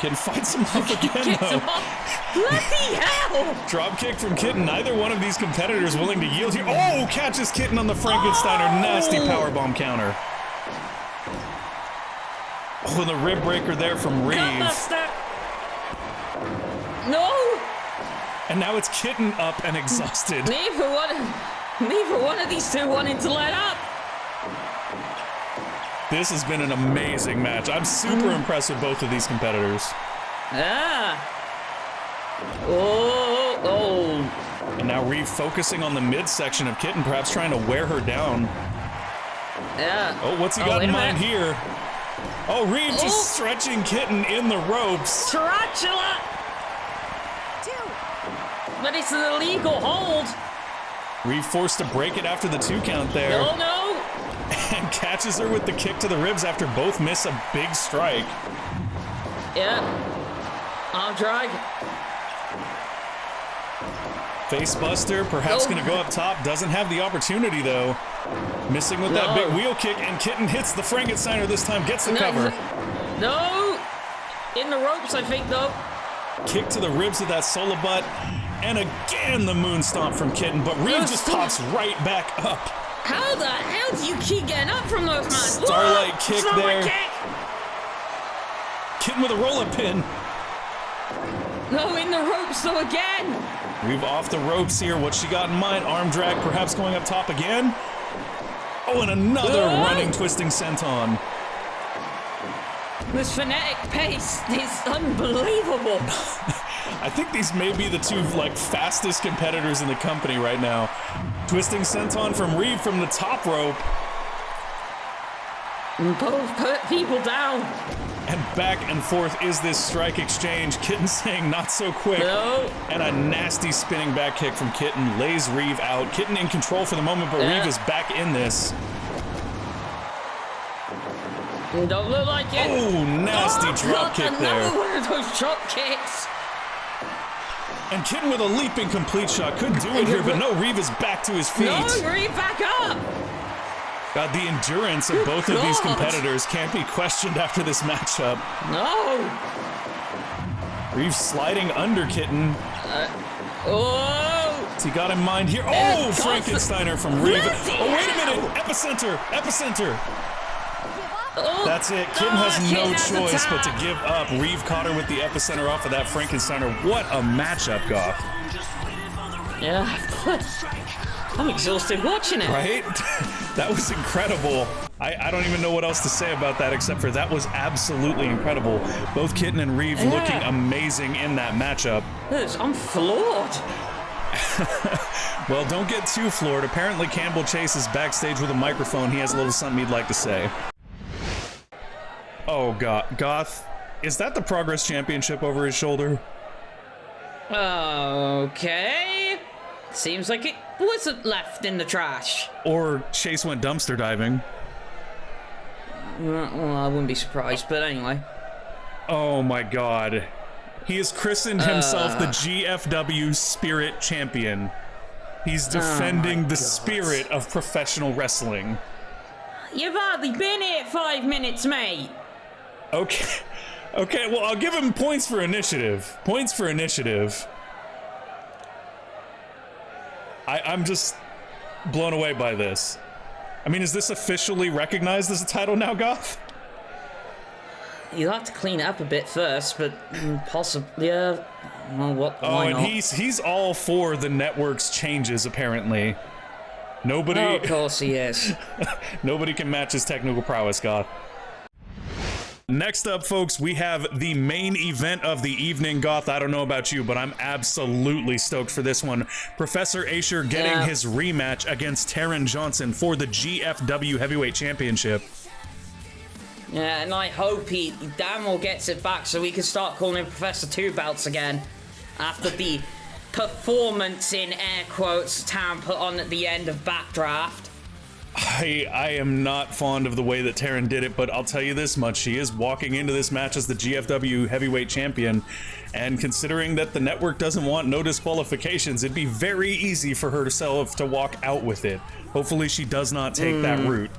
Kitten fights him off again, though. Bloody hell! Drop kick from Kitten. Neither one of these competitors willing to yield here. Oh, catches Kitten on the Frankensteiner. Nasty powerbomb counter. Oh, and the rib breaker there from Reeve. Gutbuster. No! And now it's Kitten up and exhausted. Neither one of these two wanted to let up. This has been an amazing match. I'm super impressed with both of these competitors. Ah. Oh. And now Reeve focusing on the midsection of Kitten, perhaps trying to wear her down. Yeah. Oh, what's he got in mind here? Oh, Reeve Oh. just stretching Kitten in the ropes. Tarantula! 2. But it's an illegal hold. Reeve forced to break it after the 2 count there. Oh no! And catches her with the kick to the ribs after both miss a big strike. Yeah. Arm drag. Facebuster, perhaps Oh. gonna go up top. Doesn't have the opportunity though. Missing with that No. big wheel kick, and Kitten hits the Frankensteiner this time, gets the cover. No! In the ropes, I think, though. Kick to the ribs with that solo butt. And again the moon stomp from Kitten, but Reeve just pops right back up. How the hell do you keep getting up from those, man? Starlight kick Starlight there. kick! Kitten with a roll-up pin. No, in the ropes, though, again. Reeve off the ropes here. What she got in mind? Arm drag, perhaps going up top again. Oh, and another running twisting senton. This phonetic pace is unbelievable. I think these may be the 2 fastest competitors in the company right now. Twisting senton from Reeve from the top rope. Both put people down. And back and forth is this strike exchange. Kitten saying not so quick. No. And a nasty spinning back kick from Kitten lays Reeve out. Kitten in control for the moment, but Yeah. Reeve is back in this. Don't look like it. Oh, nasty drop kick there. Another one of those drop kicks. And Kitten with a leaping complete shot. Couldn't do it here, but no, Reeve is back to his feet. No, Reeve back up. God, the endurance of both of these God. competitors can't be questioned after this matchup. No. Reeve sliding under Kitten. Oh. What's he got in mind here? Oh, God. Frankensteiner from Reeve. Bloody Oh, wait a hell. minute. Epicenter. Oh. That's it. Kitten has no Kitten has the choice but to tap. give up. Reeve caught her with the epicenter off of that Frankensteiner. What a matchup, Goth. Yeah. I'm exhausted watching it. Right? That was incredible. I don't even know what else to say about that except for that was absolutely incredible. Both Kitten and Reeve looking amazing in that matchup. I'm floored. Well, don't get too floored. Apparently Campbell Chase is backstage with a microphone. He has a little something he'd like to say. Oh, Goth, is that the Progress Championship over his shoulder? Okay. Seems like it wasn't left in the trash. Or Chase went dumpster diving? Well, I wouldn't be surprised, but anyway. Oh my God. He has christened himself the GFW Spirit Champion. He's defending the spirit of professional wrestling. You've hardly been here 5 minutes, mate. Okay, well, I'll give him points for initiative. I'm just blown away by this. I mean, is this officially recognized as a title now, Goth? You'll have to clean it up a bit first, but possibly, yeah. Well, what? Oh, Why and not? he's all for the network's changes, apparently. Nobody... Oh, of course he is. Nobody can match his technical prowess, Goth. Next up, folks, we have the main event of the evening. Goth, I don't know about you, but I'm absolutely stoked for this one. Professor Asher getting his rematch against Taron Johnson for the GFW Heavyweight Championship. Yeah, and I hope he damn well gets it back so we can start calling him Professor Two Belts again. After the performance, in air quotes, Taron put on at the end of Backdraft. I am not fond of the way that Taron did it, but I'll tell you this much. She is walking into this match as the GFW Heavyweight Champion, and considering that the network doesn't want no disqualifications, it'd be very easy for herself to walk out with it. Hopefully she does not take that route.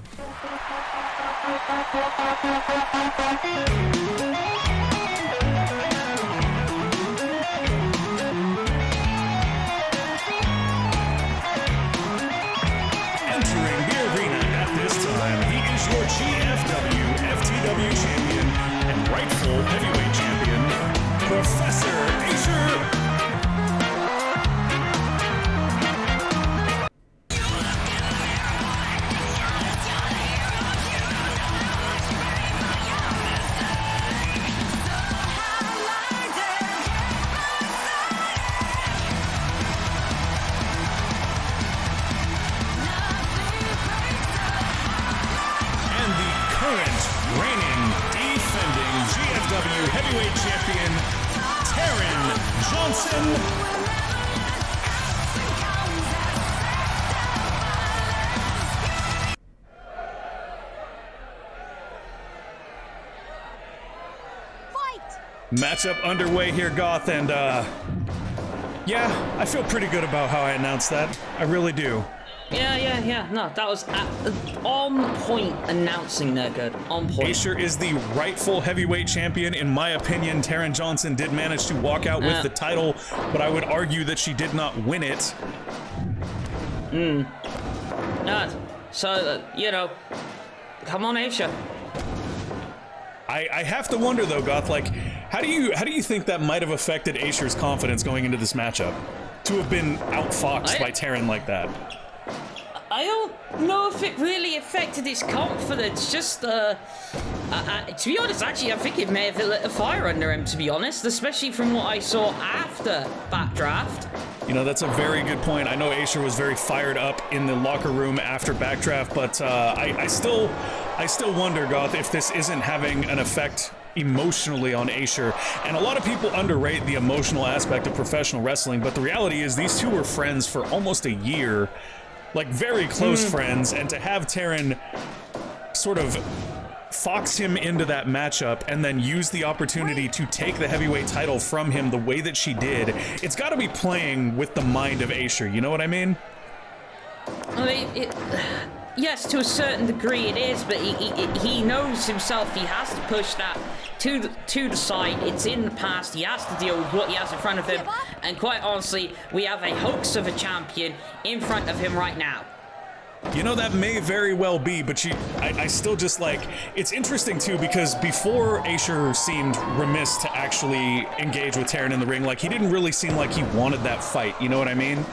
Reigning, defending GFW Heavyweight Champion, Taron Johnson. Matchup underway here, Goth, and yeah, I feel pretty good about how I announced that. I really do. Yeah. No, that was on point announcing there, good. On point. Aisher is the rightful heavyweight champion. In my opinion, Taron Johnson did manage to walk out with the title, but I would argue that she did not win it. So, you know, come on, Aisha. I have to wonder though, Goth, like, how do you think that might have affected Aisher's confidence going into this matchup? To have been outfoxed by Taron like that. I don't know if it really affected his confidence. Just, to be honest, actually, I think it may have lit a fire under him, to be honest, especially from what I saw after Backdraft. You know, that's a very good point. I know Aisher was very fired up in the locker room after Backdraft, but I still wonder, Goth, if this isn't having an effect emotionally on Aisher. And a lot of people underrate the emotional aspect of professional wrestling, but the reality is these two were friends for almost a year. Like, very close friends, and to have Taron sort of fox him into that matchup and then use the opportunity to take the heavyweight title from him the way that she did, it's got to be playing with the mind of Aisher, you know what I mean? I mean, yes, to a certain degree it is, but he knows himself he has to push that to the side. It's in the past. He has to deal with what he has in front of him. And quite honestly, we have a hoax of a champion in front of him right now. You know, that may very well be, but I still just, like, it's interesting too, because before Aisher seemed remiss to actually engage with Taron in the ring. Like, he didn't really seem like he wanted that fight, you know what I mean?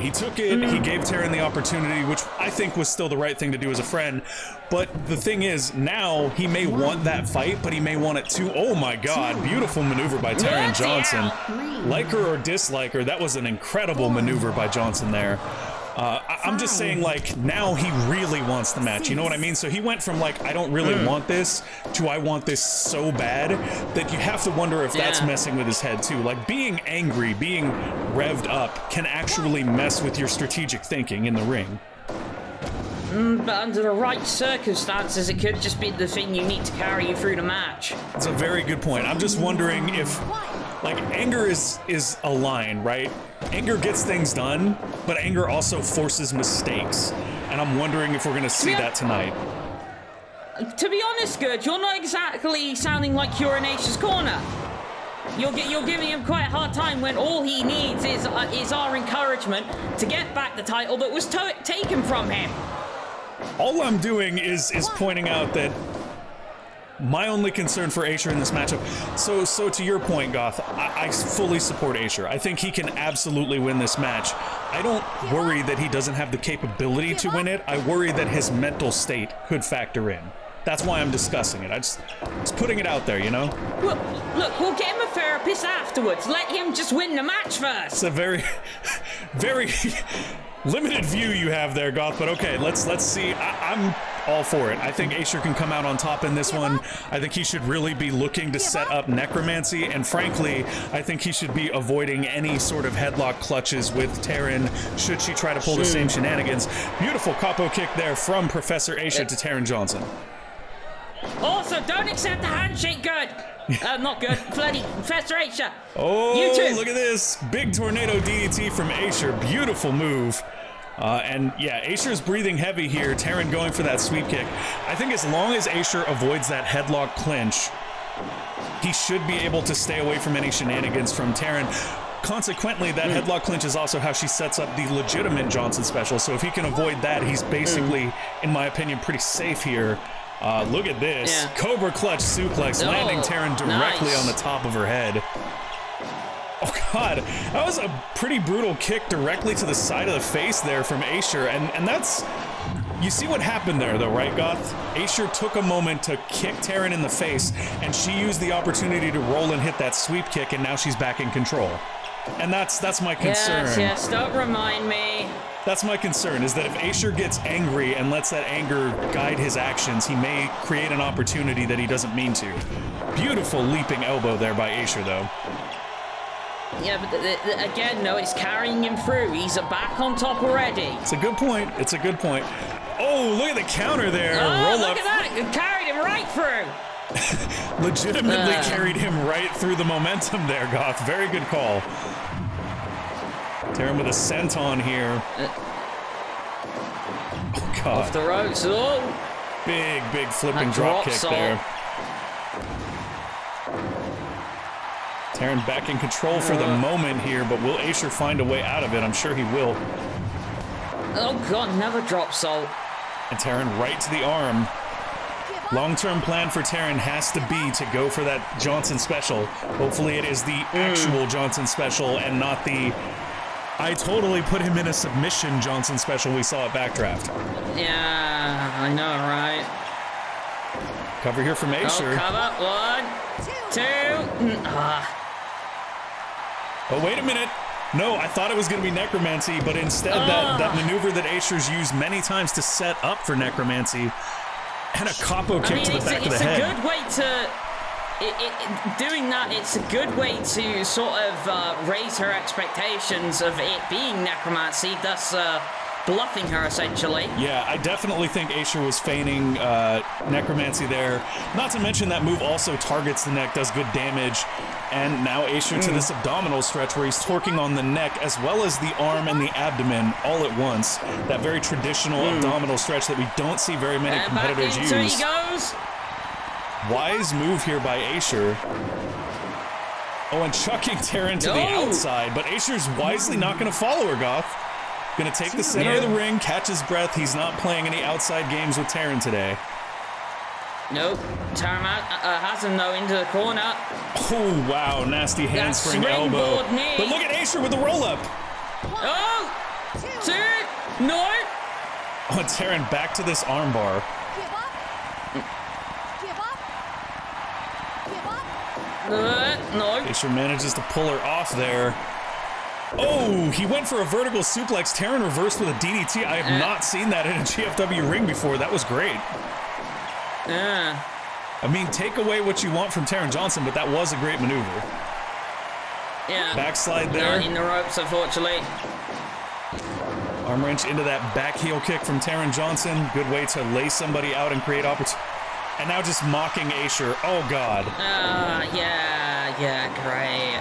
He took it, he gave Taron the opportunity, which I think was still the right thing to do as a friend. But the thing is, now he may want that fight, but he may want it too. Oh my God, beautiful maneuver by Taron Johnson. Like her or dislike her, that was an incredible maneuver by Johnson there. I'm just saying, like, now he really wants the match, you know what I mean? So he went from, like, I don't really want this, to I want this so bad, that you have to wonder if that's messing with his head, too. Like, being angry, being revved up, can actually mess with your strategic thinking in the ring. But under the right circumstances, it could just be the thing you need to carry you through the match. It's a very good point. I'm just wondering if, like, anger is a line, right? Anger gets things done, but anger also forces mistakes. And I'm wondering if we're going to see that tonight. To be honest, Good, you're not exactly sounding like you're in Aisha's corner. You're giving him quite a hard time when all he needs is our encouragement to get back the title that was taken from him. All I'm doing is pointing out that my only concern for Aisher in this matchup, so to your point, Goth, I fully support Aisher. I think he can absolutely win this match. I don't worry that he doesn't have the capability to win it. I worry that his mental state could factor in. That's why I'm discussing it. Just putting it out there, you know? Well, look, we'll get him a therapist afterwards. Let him just win the match first. It's a very, very limited view you have there, Goth, but okay, let's see. I'm all for it. I think Aisher can come out on top in this one. I think he should really be looking to set up necromancy, and frankly, I think he should be avoiding any sort of headlock clutches with Taron should she try to pull the same shenanigans. Beautiful capo kick there from Professor Aisha to Taron Johnson. Also, don't accept the handshake, Good. Not Good. Bloody Professor Aisha. Oh, you too. Look at this. Big tornado DDT from Aisher. Beautiful move. And yeah, Aisher's breathing heavy here. Taron going for that sweep kick. I think as long as Aisher avoids that headlock clinch, he should be able to stay away from any shenanigans from Taron. Consequently, that headlock clinch is also how she sets up the legitimate Johnson special. So if he can avoid that, he's basically, in my opinion, pretty safe here. Look at this. Cobra clutch suplex, landing Taron directly on the top of her head. Oh God, that was a pretty brutal kick directly to the side of the face there from Asher, and that's, you see what happened there though, right, Goth? Asher took a moment to kick Taryn in the face, and she used the opportunity to roll and hit that sweep kick, and now she's back in control. And that's my concern. Yes, don't remind me. That's my concern, is that if Asher gets angry and lets that anger guide his actions, he may create an opportunity that he doesn't mean to. Beautiful leaping elbow there by Asher, though. Yeah, but again, no, it's carrying him through. He's back on top already. It's a good point. It's a good point. Oh, look at the counter there. Oh, Roll look up. at that. It carried him right through. Legitimately carried him right through the momentum there, Goth. Very good call. Taryn with a senton here. Oh, God. Off the ropes. Oh. Big flipping That drop drop kick salt. there. Taryn back in control for the moment here, but will Asher find a way out of it? I'm sure he will. Oh, God, another drop salt. And Taryn right to the arm. Long-term plan for Taryn has to be to go for that Johnson special. Hopefully it is the actual Johnson special and not the I totally put him in a submission Johnson special we saw at Backdraft. Yeah, I know, right? Cover here from Asher. Oh, cover. 1, 2. Oh, wait a minute. No, I thought it was going to be necromancy, but instead that maneuver that Asher's used many times to set up for necromancy and a capo kick to the back of the head. It's a good way to... doing that, it's a good way to sort of raise her expectations of it being necromancy, thus bluffing her, essentially. Yeah, I definitely think Asher was feigning necromancy there. Not to mention that move also targets the neck, does good damage. And now Asher to this abdominal stretch where he's torquing on the neck as well as the arm and the abdomen all at once. That very traditional abdominal stretch that we don't see very many competitors use. Back into he goes. Wise move here by Asher. Oh, and chucking Taryn to the outside, but Asher's wisely not going to follow her, Goth. Going to take the center of the ring, catch his breath. He's not playing any outside games with Taryn today. Nope. Taryn has him, though, into the corner. Oh, wow. Nasty handspring elbow. Knee. But look at Asher with the roll-up. Oh! 2. No! Oh, Taryn back to this armbar. No. Asher manages to pull her off there. Oh, he went for a vertical suplex. Taryn reversed with a DDT. I have not seen that in a GFW ring before. That was great. I mean, take away what you want from Taryn Johnson, but that was a great maneuver. Yeah. Backslide there. Not in the ropes, unfortunately. Arm wrench into that back heel kick from Taryn Johnson. Good way to lay somebody out and create opportunity. And now just mocking Asher. Oh, God. Yeah, great.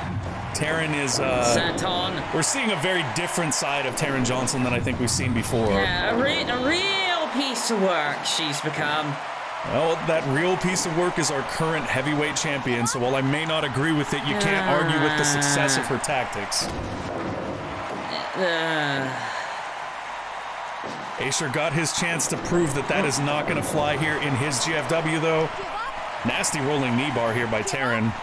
Taryn is, Santon. we're seeing a very different side of Taryn Johnson than I think we've seen before. Yeah, a real piece of work she's become. Well, that real piece of work is our current heavyweight champion, so while I may not agree with it, you can't argue with the success of her tactics. Asher got his chance to prove that is not going to fly here in his GFW, though. Nasty rolling knee bar here by Taryn.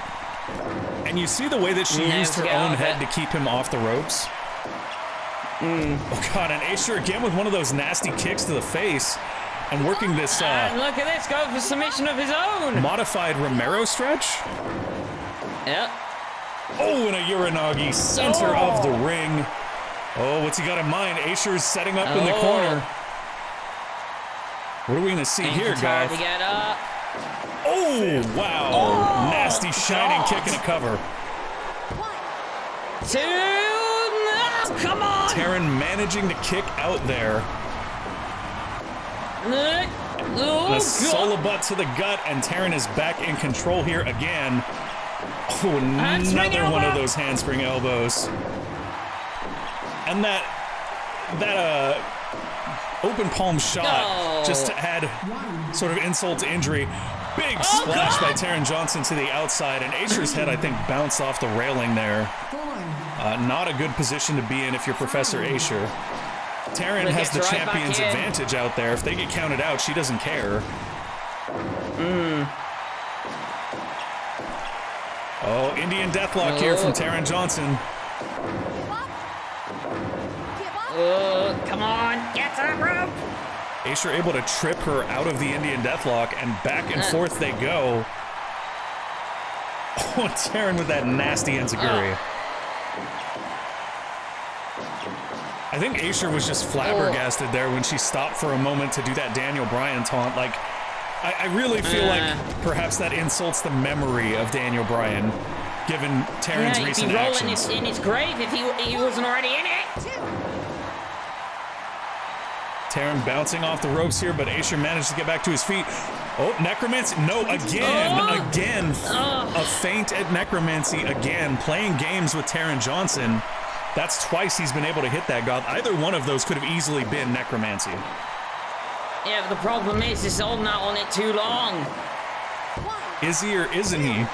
And you see the way that she used her own head to keep him off the ropes? Oh, God, and Asher again with one of those nasty kicks to the face. And working this, look at this, go for submission of his own. Modified Romero stretch. Yep. Oh, and a Uranagi, center of the ring. Oh, what's he got in mind? Asher's setting up in the corner. What are we going to see here, guys? To get up. Oh, wow. Nasty shining kick and a cover. 2. No, come on. Taryn managing to kick out there. Oh, a solo butt to the gut, and Taryn is back in control here again. Oh, another one of those handspring elbows. And that open palm shot, just to add sort of insult to injury. Big splash by Taryn Johnson to the outside, and Asher's head, I think, bounced off the railing there. Not a good position to be in if you're Professor Asher. Taryn has the champion's advantage out there. If they get counted out, she doesn't care. Oh, Indian Deathlock here from Taron Johnson. Come on, get to the rope. Acer able to trip her out of the Indian Deathlock, and back and forth they go. Oh, Taron with that nasty enziguri. I think Acer was just flabbergasted there when she stopped for a moment to do that Daniel Bryan taunt. Like, I really feel like perhaps that insults the memory of Daniel Bryan, given Taron's recent actions. He'd be rolling in his grave if he wasn't already in it. Taron bouncing off the ropes here, but Acer managed to get back to his feet. Oh, Necromancy. No, again. A feint at Necromancy again. Playing games with Taron Johnson. That's twice he's been able to hit that, Goth. Either one of those could have easily been Necromancy. Yeah, but the problem is he's holding out on it too long. Is he or isn't he?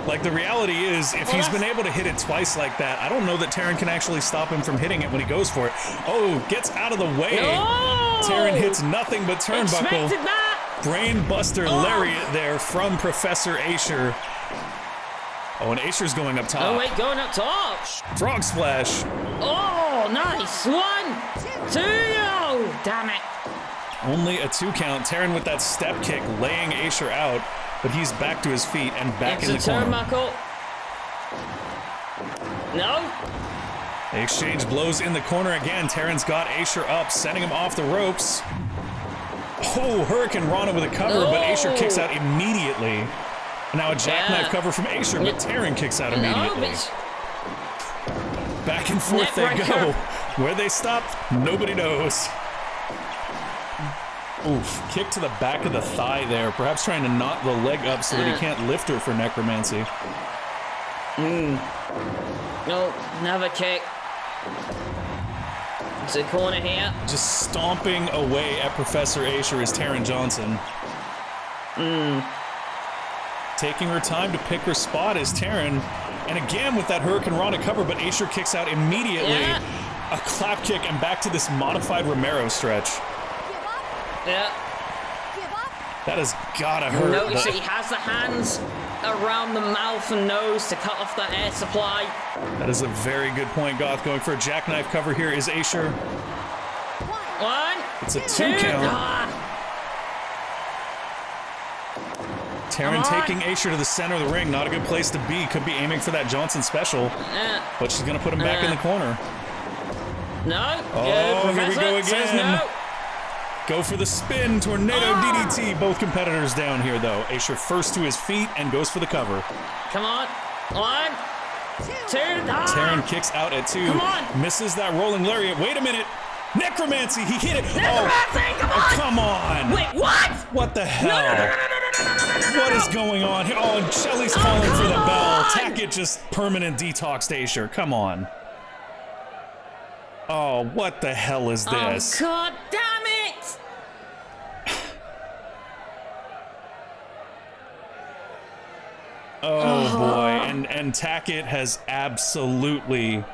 Like, the reality is, if he's been able to hit it twice like that, I don't know that Taron can actually stop him from hitting it when he goes for it. Oh, gets out of the way. No! Taron hits nothing but turnbuckle. Expected that. Brainbuster lariat there from Professor Acer. Oh, and Acer's going up top. Oh, wait, going up top. Frog splash. Oh, nice. 1, 2. Oh, damn it. Only a 2 count. Taron with that step kick laying Acer out, but he's back to his feet and back in the corner. Turnbuckle. No. They exchange blows in the corner again. Taron's got Acer up, sending him off the ropes. Oh, Hurricane Rana with a cover, but Acer kicks out immediately. And now a jackknife cover from Acer, but Taron kicks out immediately. Back and forth they go. Where they stop, nobody knows. Oof, kick to the back of the thigh there, perhaps trying to knot the leg up so that he can't lift her for Necromancy. No, another kick. It's a corner here. Just stomping away at Professor Acer is Taron Johnson. Taking her time to pick her spot is Taron. And again with that Hurricane Rana cover, but Acer kicks out immediately. A clap kick and back to this modified Romero stretch. Yeah. That has gotta hurt. Notice that he has the hands around the mouth and nose to cut off that air supply. That is a very good point, Goth. Going for a jackknife cover here is Acer. 1, It's a 2 count. Taron taking Acer to the center of the ring. Not a good place to be. Could be aiming for that Johnson special. But she's going to put him back in the corner. No. Oh, here we go says again. no. Go for the spin. Tornado DDT. Both competitors down here, though. Acer first to his feet and goes for the cover. Come on. 1, 2. Taron kicks out at 2. Come on. Misses that rolling lariat. Wait a minute. Necromancy. He hit it. Necromancy, come on. Wait, what? What the hell? No. What is going on here? Oh, and Shelly's calling for the bell. Tackett just permanent detox Acer. Come on. Oh, what the hell is this? Oh, God damn it! Oh boy, and Tackett has absolutely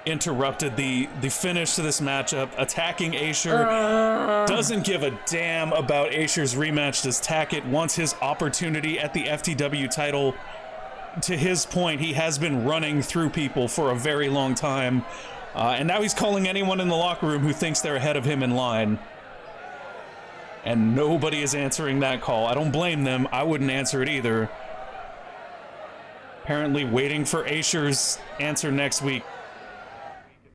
interrupted the finish to this matchup, attacking Acer. Doesn't give a damn about Acer's rematch. Does Tackett wants his opportunity at the FTW title. To his point, he has been running through people for a very long time. And now he's calling anyone in the locker room who thinks they're ahead of him in line. And nobody is answering that call. I don't blame them. I wouldn't answer it either. Apparently waiting for Acer's answer next week.